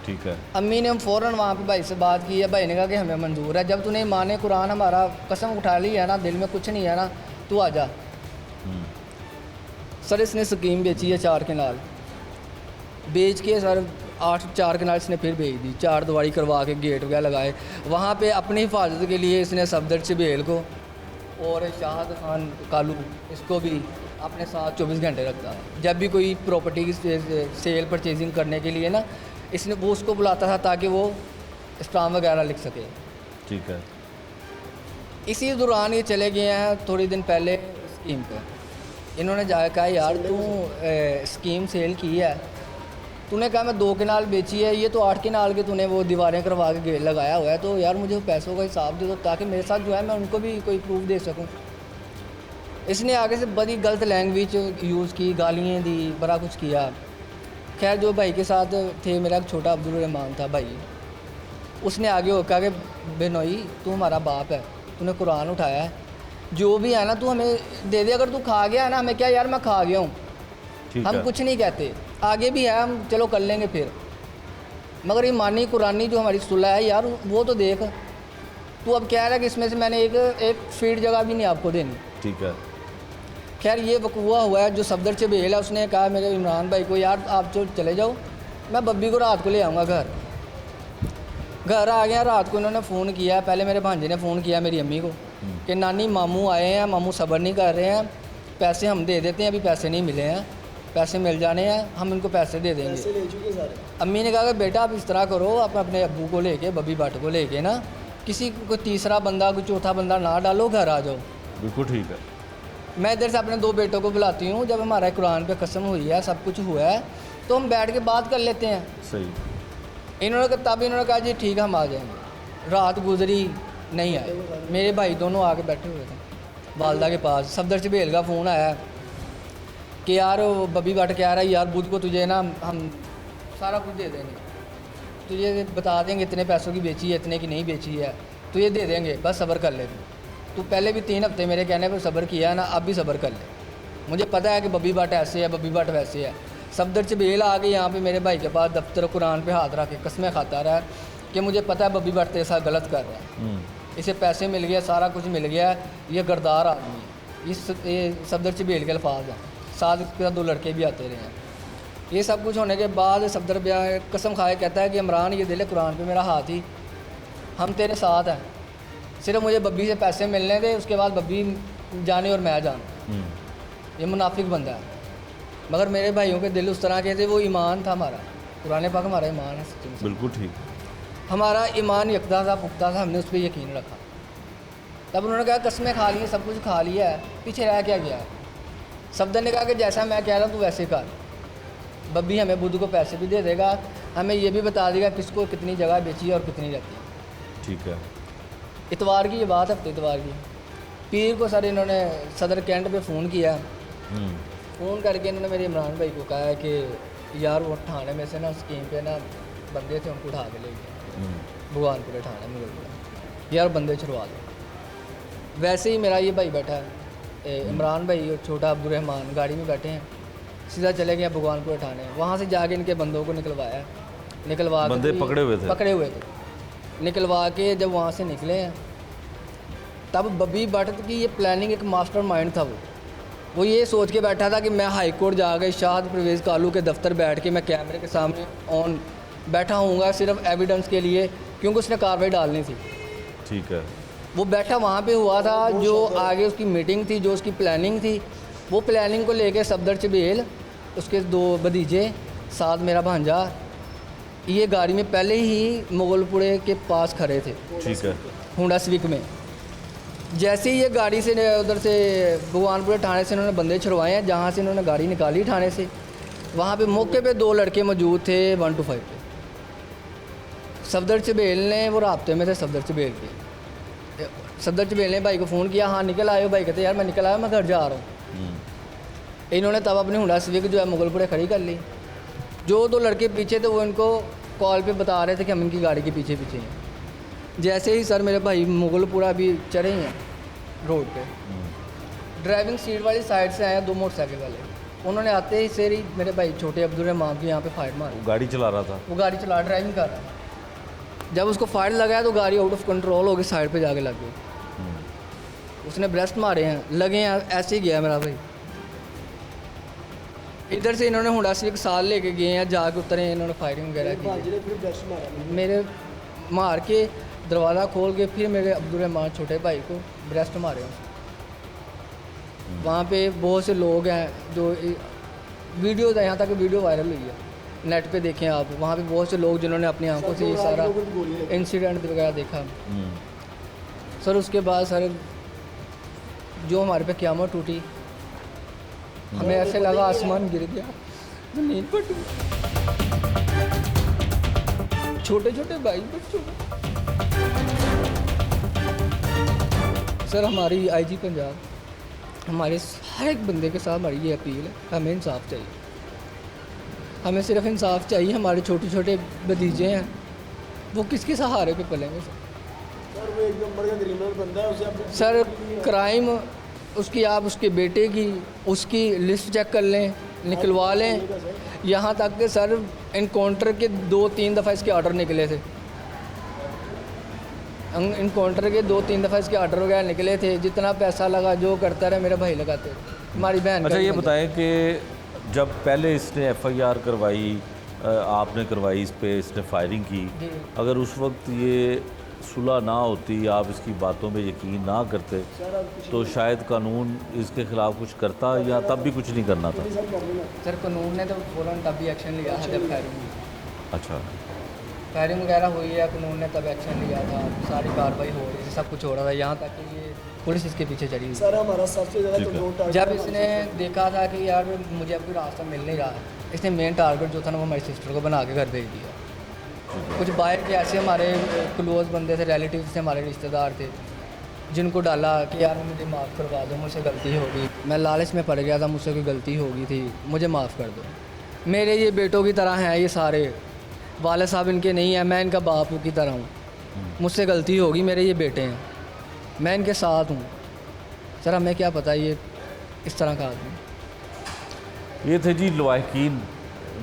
ठीक है। अम्मी ने फ़ौरन वहाँ पे भाई से बात की है, भाई ने कहा कि हमें मंजूर है, जब तूने ईमान कुरान हमारा कसम उठा ली है ना, दिल में कुछ नहीं है ना, तू आ जा। सर इसने स्कीम बेची है 4 कनाल, बेच के सर 4 कनाल इसने फिर बेच दी, 4 दीवारी करवा के गेट वगैरह लगाए। वहाँ पे अपनी हिफाजत के लिए इसने सफदर चबेल को और शाहद खान कालू, इसको भी अपने साथ 24 घंटे रखता है। जब भी कोई प्रॉपर्टी की सेल परचेजिंग करने के लिए ना, इसने वो उसको बुलाता था ताकि वो स्टाम्प वगैरह लिख सके। ठीक है। इसी दौरान ये चले गए हैं थोड़ी दिन पहले स्कीम पे, इन्होंने जाकर कहा यार तू स्कीम सेल की है, तूने कहा मैं 2 कनाल बेची है, ये तो 8 कनाल के तूने वो दीवारें करवा के गेट लगाया हुआ है, तो यार मुझे पैसों का हिसाब दे दो ताकि मेरे साथ जो है मैं उनको भी कोई प्रूफ दे सकूं। इसने आगे से बड़ी गलत लैंग्वेज यूज़ की, गालियाँ दी, बड़ा कुछ किया। खैर जो भाई के साथ थे, मेरा एक छोटा अब्दुल रहमान था भाई, उसने आगे होकर कहा कि बेनोई तू हमारा बाप है, तूने कुरान उठाया है, जो भी है ना तू हमें दे दे, अगर तू खा गया है ना, हमें क्या यार मैं खा गया हूँ, हम कुछ नहीं कहते, आगे भी है हम चलो कर लेंगे फिर, मगर ईमानी कुरानी जो हमारी सुलह है यार वो तो देख, तू अब कह रहा है कि इसमें से मैंने एक फीट जगह भी नहीं आपको देनी। ठीक है। खैर ये वकूआ हुआ है, जो सफदर चबेल है उसने कहा मेरे इमरान भाई को यार आप जो चले जाओ, मैं बब्बी को रात को ले आऊँगा घर आ गया। रात को इन्होंने फ़ोन किया, पहले मेरे भांजे ने फ़ोन किया मेरी अम्मी को कि नानी मामू आए हैं, मामू सब्र नहीं कर रहे हैं, पैसे हम दे देते हैं, अभी पैसे नहीं मिले हैं, पैसे मिल जाने हैं, हम इनको पैसे दे देंगे। पैसे ले चुके सारे। अम्मी ने कहा कि बेटा आप इस तरह करो, आप अपने अब्बू को लेके, बब्बी भट्ट को लेके ना, किसी कोई तीसरा बंदा, कोई चौथा बंदा ना डालो, घर आ जाओ। बिल्कुल ठीक है। मैं इधर से अपने 2 बेटों को बुलाती हूँ, जब हमारा कुरान पे कसम हुई है, सब कुछ हुआ है, तो हम बैठ के बात कर लेते हैं। सही। इन्होंने कहा जी ठीक है हम आ जाएंगे। रात गुजरी, नहीं आए। मेरे भाई दोनों आके बैठे हुए थे वालदा के पास, सफदर चबेल का फ़ोन आया, कि यार वो बब्बी भट्ट कह रहा है यार बुध को तुझे ना हम सारा कुछ दे देंगे, तुझे बता देंगे इतने पैसों की बेची है, इतने की नहीं बेची है, तुझे दे देंगे, बस सब्र कर ले तू पहले भी 3 हफ्ते मेरे कहने पर सब्र किया है ना, अब भी सब्र कर ले। मुझे पता है कि बब्बी भट्ट ऐसे है, बब्बी भट्ट वैसे है। सफदर चबेल आके यहाँ पे मेरे भाई के पास दफ्तर कुरान पे हाथ रख के कस्में खाता रहा कि मुझे पता है बब्बी भट्ट तेरे साथ गलत कर रहा है, इसे पैसे मिल गया, सारा कुछ मिल गया, ये गरदार आदमी है। ये सफदर चबेल के अल्फाज हैं, साथ इसके 2 लड़के भी आते रहे हैं। ये सब कुछ होने के बाद सफदर कसम खाए कहता है कि इमरान ये दिल कुरान पे मेरा हाथ ही, हम तेरे साथ हैं, सिर्फ मुझे बब्बी से पैसे मिलने थे, उसके बाद बब्बी जाने और मैं जाना। ये मुनाफिक बंदा है, मगर मेरे भाइयों के दिल उस तरह के थे, वो ईमान था हमारा, कुरान पाक हमारा ईमान है सच्ची में। बिल्कुल ठीक। हमारा ईमान यकदा था, पुख्ता था, हमने उस पर यकीन रखा। तब उन्होंने कहा कस्में खा ली, सब कुछ खा लिया है, पीछे रह क्या गया है। सफदर ने कहा कि जैसा मैं कह रहा हूँ तू वैसे कर, बब्बी हमें बुध को पैसे भी दे देगा, हमें ये भी बता देगा किसको कितनी जगह बेची है और कितनी रहती है। ठीक है। इतवार की ये बात है, इतवार की पीर को सर इन्होंने सदर कैंट पे फ़ोन किया। फ़ोन करके इन्होंने मेरे इमरान भाई को कहा है कि यार वो थाने में से ना स्कीम पे ना बंदे थे, उनको उठा के ले गए भगवानपुर थाने में, यार बंदे छुड़वा दो। वैसे ही मेरा ये भाई बैठा है इमरान भाई और छोटा अब्दुलरहमान गाड़ी में बैठे हैं, सीधा चले गए भगवानपुर थाने। वहाँ से जाके इनके बंदों को निकलवाया, निकलवा बंदे पकड़े हुए थे, निकलवा के जब वहाँ से निकले हैं तब बब्बी भट्ट की ये प्लानिंग एक मास्टरमाइंड था। वो ये सोच के बैठा था कि मैं हाई कोर्ट जाकर शाहद परवेज़ कालू के दफ्तर बैठ के मैं कैमरे के सामने ऑन बैठा हूँगा सिर्फ एविडेंस के लिए, क्योंकि उसने कार्रवाई डालनी थी। ठीक है। वो बैठा वहाँ पे हुआ था, जो आगे उसकी मीटिंग थी, जो उसकी प्लानिंग थी, वो प्लानिंग को लेके सफदर चबेल, उसके 2 भतीजे, साथ मेरा भांजा, ये गाड़ी में पहले ही मुगलपुरे के पास खड़े थे। ठीक है। होंडा सिविक में। जैसे ही ये गाड़ी से उधर से भगवानपुर थाने से इन्होंने बंदे छुड़वाए हैं, जहाँ से इन्होंने गाड़ी निकाली थाने से, वहाँ पे मौके पे 2 लड़के मौजूद थे 125 पे। सफदर चबेल ने, वो राब्ते में थे सफदर चबेल के, सफदर चबेल ने भाई को फ़ोन किया, हाँ निकल आए हो? भाई कहते यार मैं निकल आया, मैं घर जा रहा हूँ। इन्होंने तब अपनी होंडा सिविक जो है मुगलपुरे खड़ी कर ली। जो 2 लड़के पीछे थे वो इनको कॉल पे बता रहे थे कि हम इनकी गाड़ी के पीछे पीछे हैं। जैसे ही सर मेरे भाई मुगलपुरा भी चढ़े हैं रोड पे, ड्राइविंग सीट वाली साइड से आया 2 मोटरसाइकिल वाले, उन्होंने आते ही से ही मेरे भाई छोटे अब्दुलरहमान की यहाँ पे फायर मारी। गाड़ी चला रहा था, वो गाड़ी चला ड्राइविंग कर रहा था। जब उसको फायर लगाया तो गाड़ी आउट ऑफ कंट्रोल हो गई, साइड पे जाके लग गई। उसने ब्रेस्ट मारे हैं, लगे हैं, ऐसे ही गया मेरा भाई। इधर से इन्होंने होंडा सिविक साल लेके गए हैं, जाके उतरे, इन्होंने फायरिंग वगैरह की, मेरे मार के दरवाज़ा खोल के फिर मेरे अब्दुलरहमान छोटे भाई को ब्रेस्ट मारे। वहाँ पे बहुत से लोग हैं जो वीडियो, यहाँ तक वीडियो वायरल हुई है, नेट पे देखें आप, वहाँ पे बहुत से लोग जिन्होंने अपनी आंखों से ये सारा इंसिडेंट वगैरह देखा। सर उसके बाद सर जो हमारे पे क़यामत टूटी, हमें ऐसे लगा आसमान गिर गया, ज़मीन पर छोटे छोटे भाई बच्चों। सर हमारी आईजी पंजाब, हमारे हर एक बंदे के साथ हमारी ये अपील है, हमें इंसाफ चाहिए, हमें सिर्फ इंसाफ चाहिए। हमारे छोटे छोटे भतीजे हैं, वो किसके सहारे पे पलेंगे सर? वो एक नंबर का क्रिमिनल बंदा है, उसे आप सर क्राइम उसकी, आप उसके बेटे की उसकी लिस्ट चेक कर लें, निकलवा लें। यहाँ तक कि सर इनकाउंटर के 2-3 दफ़ा इसके ऑर्डर निकले थे, इनकाउंटर के 2-3 दफ़ा इसके ऑर्डर वगैरह निकले थे। जितना पैसा लगा जो करता रहे मेरे भाई लगाते, हमारी बहन। अच्छा ये बताएं कि जब पहले इसने FIR करवाई, आपने करवाई, इस पे इसने फायरिंग की, अगर उस वक्त ये सुलह ना होती, आप इसकी बातों पे यकीन ना करते, तो शायद कानून इसके ख़िलाफ़ कुछ करता, या तब भी कुछ नहीं करना था? सर कानून ने तो फ़ौरन तब भी एक्शन लिया था जब फायरिंग हुई। अच्छा, फायरिंग वगैरह हुई है, कानून ने तब एक्शन लिया था, सारी कार्रवाई हो रही थी, सब कुछ हो रहा था, यहाँ तक कि ये पुलिस इसके पीछे चढ़ी हुई। सर हमारा सबसे ज़्यादा तो दो टारगेट, जब इसने देखा था कि यार मुझे अब कोई रास्ता मिल नहीं रहा, इसने मेन टारगेट जो था ना वो हमारी सिस्टर को बना के घर भेज दिया। कुछ बाहर के ऐसे हमारे क्लोज बंदे थे, रिलेटिव थे, हमारे रिश्तेदार थे, जिनको डाला कि यार मुझे माफ़ करवा दो, मुझसे गलती होगी, मैं लालच में पड़ गया था, मुझसे कोई गलती हो गई थी, मुझे माफ़ कर दो। मेरे ये बेटों की तरह हैं ये सारे, वाले साहब इनके नहीं हैं, मैं इनका बापू की तरह हूँ। मुझसे गलती होगी, मेरे ये बेटे हैं, मैं इनके साथ हूँ। सर हमें क्या पता ये इस तरह का आदमी। ये थे जी लवाहकीन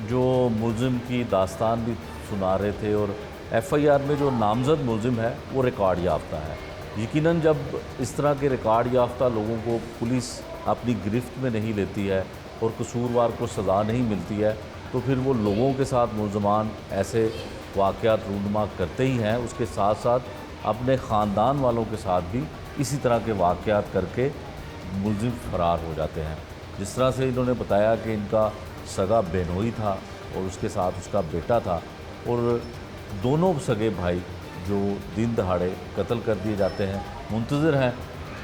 जो मुलजिम की दास्तान भी सुना रहे थे, और एफआईआर में जो नामजद मुलजिम है वो रिकॉर्ड याफ्ता है। यकीनन जब इस तरह के रिकॉर्ड याफ्ता लोगों को पुलिस अपनी गिरफ्त में नहीं लेती है और कसूरवार को सज़ा नहीं मिलती है, तो फिर वो लोगों के साथ मुलजमान ऐसे वाक़यात रूनुमा करते ही हैं, उसके साथ साथ अपने ख़ानदान वालों के साथ भी इसी तरह के वाक़यात करके मुलजिम फ़रार हो जाते हैं। जिस तरह से इन्होंने बताया कि इनका सगा बेनोई था और उसके साथ उसका बेटा था, और दोनों सगे भाई जो दिन दहाड़े कत्ल कर दिए जाते हैं। मुंतज़िर हैं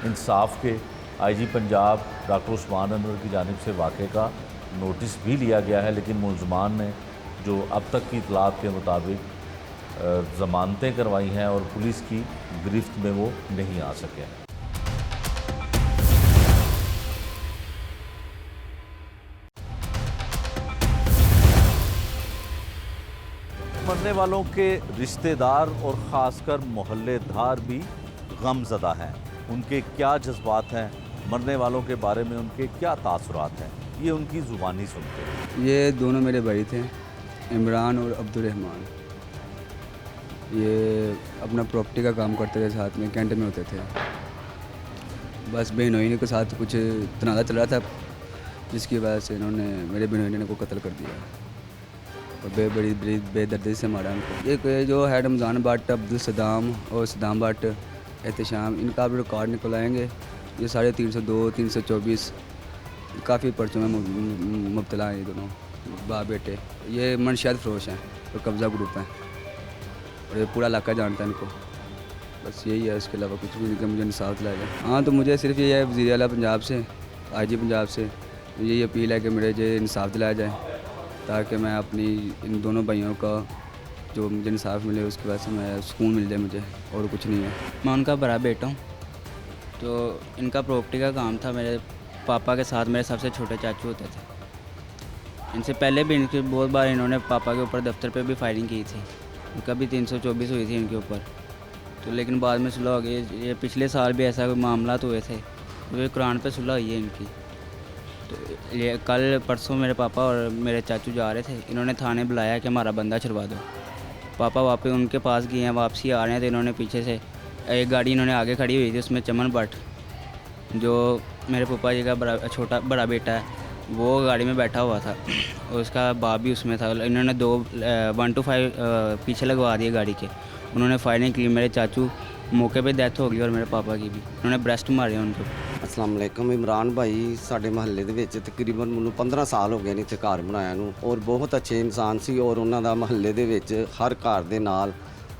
इंसाफ के। आईजी पंजाब डॉक्टर उस्मान अनवर की जानिब से वाक़े का नोटिस भी लिया गया है, लेकिन मुलजमान ने जो अब तक की इतलात के मुताबिक ज़मानतें करवाई हैं और पुलिस की गिरफ्त में वो नहीं आ सके। मरने वालों के रिश्तेदार और ख़ासकर मोहल्लेदार भी गमज़दा हैं। उनके क्या जज्बात हैं, मरने वालों के बारे में उनके क्या तासुरात हैं, ये उनकी ज़ुबानी सुनते हैं। ये दोनों मेरे भाई थे, इमरान और अब्दुर्रहमान। ये अपना प्रॉपर्टी का काम करते थे, साथ में कैंट में होते थे। बस बहनोई के साथ कुछ तनाज़ा चल रहा था, जिसकी वजह से इन्होंने मेरे बहनोई को कत्ल कर दिया और बड़ी बेदर्दी से मारा उनको। एक जो है रमज़ान भट्ट, अब्दुल सदाम और सदाम भट्ट, एहतशाम, इनका भी रिकॉर्ड निकल आएंगे। ये 302, 324 काफ़ी पर्चों में मुब्तला हैं ये दोनों बाप बेटे। ये मनशियात फरोश हैं और कब्ज़ा ग्रुप हैं और ये पूरा इलाका जानता है इनको। बस यही है, इसके अलावा कुछ भी नहीं कि मुझे इंसाफ दिलाया जाए। हाँ, तो मुझे सिर्फ ये है वज़ीर आला पंजाब से, आईजी पंजाब से यही अपील है कि मेरे जो इंसाफ दिलाया जाए, ताकि मैं अपनी इन दोनों भाइयों का जो मुझे इंसाफ मिले उसकी वजह से मैं सुकून मिल जाए मुझे, और कुछ नहीं है। मैं उनका बड़ा बेटा हूँ। तो इनका प्रॉपर्टी का काम था। मेरे पापा के साथ मेरे सबसे छोटे चाचू होते थे। इनसे पहले भी इनके बहुत बार इन्होंने पापा के ऊपर दफ्तर पे भी फायरिंग की थी। इनका भी 324 हुई थी इनके ऊपर, तो लेकिन बाद में सुलह हो गई। ये पिछले साल भी ऐसा कोई मामला हुए थे, तो ये कुरान पे सुलह हुई है इनकी। तो ये कल परसों मेरे पापा और मेरे चाचू जा रहे थे, इन्होंने थाने बुलाया कि हमारा बंदा छुड़वा दो। पापा वापस उनके पास गए हैं, वापसी आ रहे हैं, तो इन्होंने पीछे से एक गाड़ी इन्होंने आगे खड़ी हुई थी, उसमें चमन भट्ट जो मेरे पापा जी का बड़ा बेटा है, वो गाड़ी में बैठा हुआ था और उसका बाप भी उसमें था। इन्होंने 125 पीछे लगवा दिए गाड़ी के। उन्होंने फायरिंग की, मेरे चाचू मौके पे डेथ हो गई और मेरे पापा की भी। उन्होंने ब्रेस्ट मारे उनको। अस्सलाम वालेकुम। इमरान भाई ਸਾਡੇ ਮਹੱਲੇ ਦੇ ਵਿੱਚ ਤਕਰੀਬਨ ਮੈਨੂੰ 15 ਸਾਲ ਹੋ ਗਏ ਨੇ ਇੱਥੇ ਘਰ ਬਣਾਇਆ ਨੂੰ, ਔਰ ਬਹੁਤ ਅੱਛੇ ਇਨਸਾਨ ਸੀ, ਔਰ ਉਹਨਾਂ ਦਾ ਮਹੱਲੇ ਦੇ ਵਿੱਚ ਹਰ ਘਰ ਦੇ ਨਾਲ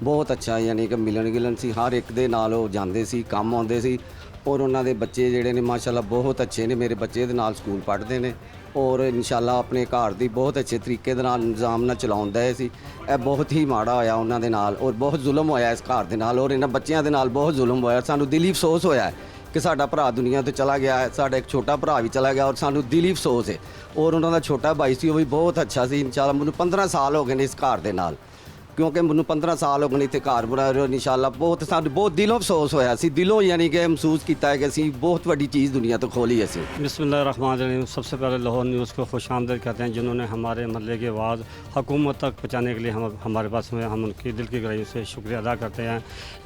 ਬਹੁਤ ਅੱਛਾ ਯਾਨੀ ਕਿ ਮਿਲਣ ਗਿਲਣ ਸੀ। ਹਰ ਇੱਕ ਦੇ ਨਾਲ ਉਹ ਜਾਂਦੇ ਸੀ, ਕੰਮ ਆਉਂਦੇ ਸੀ, ਔਰ ਉਹਨਾਂ ਦੇ ਬੱਚੇ ਜਿਹੜੇ ਨੇ ਮਾਸ਼ਾਅੱਲਾ ਬਹੁਤ ਅੱਛੇ ਨੇ। ਮੇਰੇ ਬੱਚੇ ਦੇ ਨਾਲ ਸਕੂਲ ਪੜ੍ਹਦੇ ਨੇ ਔਰ ਇਨਸ਼ਾਅੱਲਾ ਆਪਣੇ ਘਰ ਦੀ ਬਹੁਤ ਅੱਛੇ ਤਰੀਕੇ ਦੇ ਨਾਲ ਨਿਜ਼ਾਮ ਨਾਲ ਚਲਾਉਂਦਾ ਸੀ। ਇਹ ਬਹੁਤ ਹੀ ਮਾੜਾ ਹੋਇਆ ਉਹਨਾਂ ਦੇ ਨਾਲ, ਔਰ ਬਹੁਤ ਜ਼ੁਲਮ ਹੋਇਆ ਇਸ ਘਰ ਦੇ ਨਾਲ, ਔਰ ਇਹਨਾਂ ਬੱਚਿਆਂ ਦੇ ਨਾਲ ਬਹੁਤ ਜ਼ੁਲਮ ਹੋਇਆ। ਸਾਨੂੰ ਦਿਲੀ ਅਫਸੋਸ ਹੋਇਆ ਕਿ ਸਾਡਾ ਭਰਾ ਦੁਨੀਆ ਤੋਂ ਚਲਾ ਗਿਆ ਹੈ, ਸਾਡਾ ਇੱਕ ਛੋਟਾ ਭਰਾ ਵੀ ਚਲਾ ਗਿਆ, ਔਰ ਸਾਨੂੰ ਦਿਲੀ ਅਫਸੋਸ ਹੈ। ਔਰ ਉਹਨਾਂ ਦਾ ਛੋਟਾ ਭਾਈ ਸੀ, ਉਹ ਵੀ ਬਹੁਤ ਅੱਛਾ ਸੀ। ਇਨਸ਼ਾਅੱਲਾ ਮੈਨੂੰ 15 ਸਾਲ ਹੋ ਗਏ ਨੇ ਇਸ ਘਰ ਦੇ ਨਾਲ, ਕਿਉਂਕਿ ਮੈਨੂੰ 15 ਸਾਲ ਹੋ ਗਏ ਨੇ ਇੱਥੇ ਘਰ ਬਣਾ ਰਹੇ। ਇਨਸ਼ਾਅੱਲਾ ਬਹੁਤ ਸਾਨੂੰ ਬਹੁਤ ਦਿਲੋਂ ਅਫਸੋਸ ਹੋਇਆ ਸੀ, ਦਿਲੋਂ ਯਾਨੀ ਕਿ ਮਹਿਸੂਸ ਕੀਤਾ ਹੈ ਕਿ ਅਸੀਂ बहुत बड़ी चीज़ दुनिया तो खोली ऐसी। बिस्मिल्लाहिर्रहमानिर्रहीम। सबसे पहले लाहौर न्यूज़ को खुश आमदीद कहते हैं, जिन्होंने हमारे महल्ले की आवाज़ हुकूमत तक पहुँचाने के लिए हमारे पास में हम उनकी दिल की गहराइयों से शुक्रिया अदा करते हैं।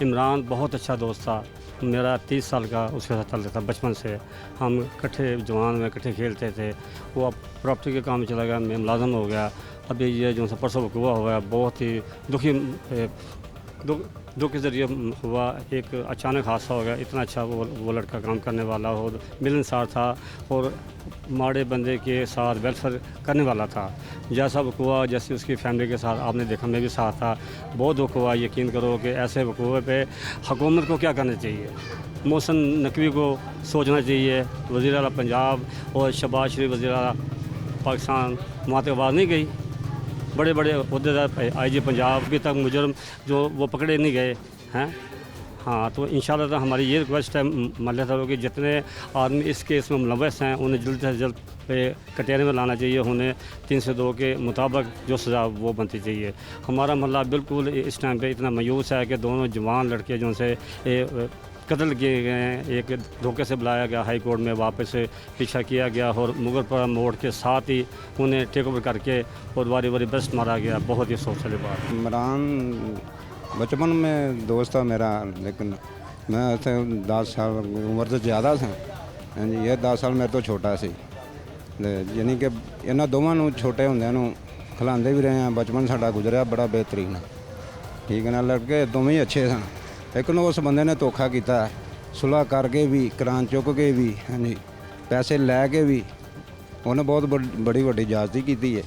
इमरान बहुत अच्छा दोस्त था मेरा, 30 साल का उसके साथ चलता था बचपन से। हम इकट्ठे जवान में इकट्ठे खेलते थे। वो अब प्रॉपर्टी के काम में चला गया, मैं मुलाजम हो गया। अभी ये जो परसों हुआ हुआ है, बहुत ही दुख के ज़रिए हुआ। एक अचानक हादसा हो गया। इतना अच्छा वो लड़का काम करने वाला हो, मिलनसार था और माड़े बंदे के साथ वेलफेयर करने वाला था। जैसा वकूआ जैसे उसकी फैमिली के साथ आपने देखा, मैं भी साथ था। बहुत दुख हुआ। यकीन करो कि ऐसे वकूए पे हुकूमत को क्या करना चाहिए, मोहसिन नकवी को सोचना चाहिए। वज़ीर आला पंजाब और शहबाज शरीफ वज़ीर आला पाकिस्तान, वहाँ तक आवाज़ नहीं गई। बड़े बड़े अहदेदार आईजी पंजाब अभी तक मुजरम जो वो पकड़े नहीं गए हैं। हाँ, तो इंशाल्लाह तो हमारी ये रिक्वेस्ट है मल्ले साहब कि जितने आदमी इस केस में मुलव्वस हैं उन्हें जल्द से जल्द पे कटहरे में लाना चाहिए। उन्हें 302 के मुताबिक जो सज़ा वो बनती चाहिए। हमारा मोहल्ला बिल्कुल इस टाइम पे इतना मायूस है कि दोनों जवान लड़के जो से कत्ल किए गए हैं, एक धोखे से बुलाया गया हाई कोर्ट में, वापस पीछा किया गया और मुगलपुरा मोड़ के साथ ही उन्हें टेक ओवर करके और बारी बारी बस्ट मारा गया। बहुत ही अफसोस वाली बात। इमरान बचपन में दोस्त था मेरा, लेकिन मैं ऐसे 10 साल उम्र से ज़्यादा था। हाँ जी, ये 10 साल मेरे तो छोटा सी, यानी कि इन्होंने दोवां नूं छोटे होंदे नूं खिलाते भी रहे हैं। बचपन साडा गुजरिया बड़ा बेहतरीन, ठीक है ना। लड़के दोवें ही अच्छे सन, लेकिन उस बंदे ने धोखा किया, सुलह करके भी, करान चुक के भी, हाँ जी, पैसे लैके भी उन्हें बहुत बड़ी वड्डी जाती की है,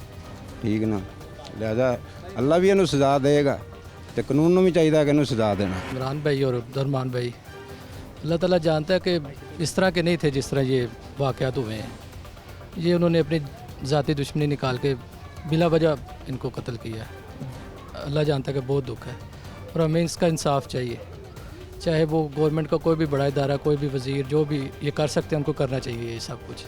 ठीक ना। लिहाजा अल्लाह भी इन्हूं सज़ा देगा तो कानून नूं भी चाहिए कि इन्हूं सज़ा देना। इमरान भाई और अब्दुर्रहमान भाई अल्लाह ताला जानता है कि इस तरह के नहीं थे जिस तरह ये वाक़यात हुए हैं। ये उन्होंने अपनी ज़ाती दुश्मनी निकाल के बिला वजह इनको कत्ल किया है। अल्लाह जानता है कि बहुत दुख है और हमें इसका इंसाफ चाहिए। चाहे वो गवर्नमेंट का कोई भी बड़ा इदारा, कोई भी वज़ीर, जो भी ये कर सकते हैं उनको करना चाहिए ये सब कुछ,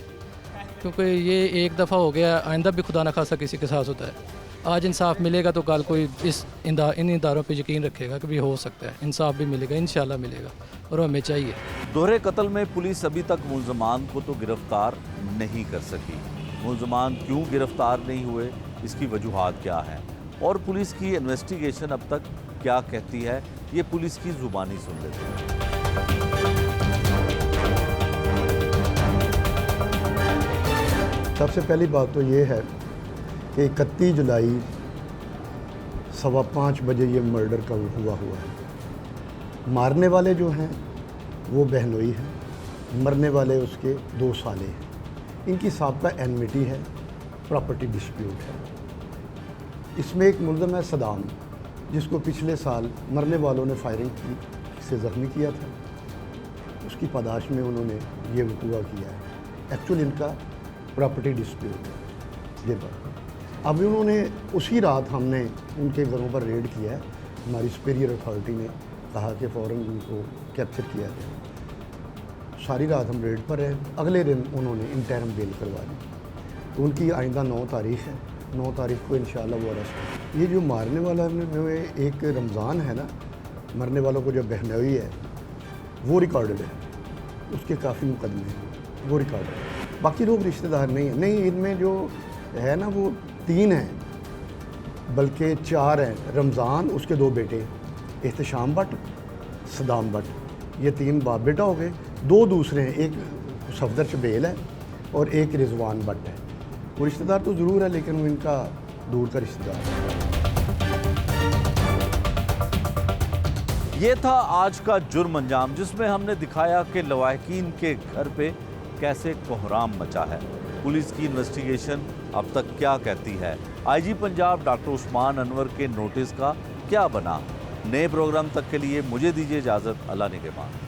क्योंकि ये एक दफ़ा हो गया, आइंदा भी खुदा न खासा किसी के साथ होता है। आज इंसाफ मिलेगा तो कल कोई इन इदारों पे यकीन रखेगा कि भी हो सकता है इंसाफ भी मिलेगा, इंशाल्लाह मिलेगा और हमें चाहिए। दोहरे कत्ल में पुलिस अभी तक मुलजमान को तो गिरफ्तार नहीं कर सकी। मुलजमान क्यों गिरफ्तार नहीं हुए, इसकी वजूहात क्या हैं और पुलिस की इन्वेस्टिगेशन अब तक क्या कहती है, ये पुलिस की ज़ुबानी सुन लेते हैं। सबसे पहली बात तो ये है कि 31 जुलाई 5:15 बजे ये मर्डर का हुआ है। मारने वाले जो हैं वो बहनोई हैं, मरने वाले उसके 2 साले हैं। इनकी साबका एनमिटी है, प्रॉपर्टी डिस्प्यूट है। इसमें एक मुल्ज़म है सदाम, जिसको पिछले साल मरने वालों ने फायरिंग से ज़ख्मी किया था। उसकी पादाश में उन्होंने ये वक़ूआ किया है। एक्चुअली इनका प्रॉपर्टी डिस्प्यूट है ये बात। अब उन्होंने उसी रात हमने उनके घरों पर रेड किया है। हमारी सुपीरियर अथॉरिटी ने कहा कि फ़ौरन उनको कैप्चर किया जाए। सारी रात हम रेड पर रहे। अगले दिन उन्होंने इंटरिम बेल करवा दी। तो उनकी आइंदा 9 तारीख़ है, 9 तारीख़ को इंशाल्लाह वो अरेस्ट। ये जो मारने वाला एक रमज़ान है ना, मरने वालों को जो बहनोई है वो रिकॉर्डेड है, उसके काफ़ी मुकदमे हैं, वो रिकॉर्डेड है। बाकी लोग रिश्तेदार नहीं हैं। नहीं, इनमें जो है ना वो 3 हैं, बल्कि 4 हैं। रमज़ान, उसके 2 बेटे, एहतशाम भट्ट, सदाम भट्ट, ये 3 बाप बेटा हो गए। 2 दूसरे हैं, एक सफदर चबेल है और एक रिजवान भट्ट है। वो रिश्तेदार तो ज़रूर है, लेकिन वो इनका दूर का रिश्तेदार है। ये था आज का जुर्म अंजाम, जिसमें हमने दिखाया कि लवाहकीन के घर पे कैसे कोहराम मचा है। पुलिस की इन्वेस्टिगेशन अब तक क्या कहती है, आईजी पंजाब डॉक्टर उस्मान अनवर के नोटिस का क्या बना। नए प्रोग्राम तक के लिए मुझे दीजिए इजाज़त। अल्लाह निगहबान।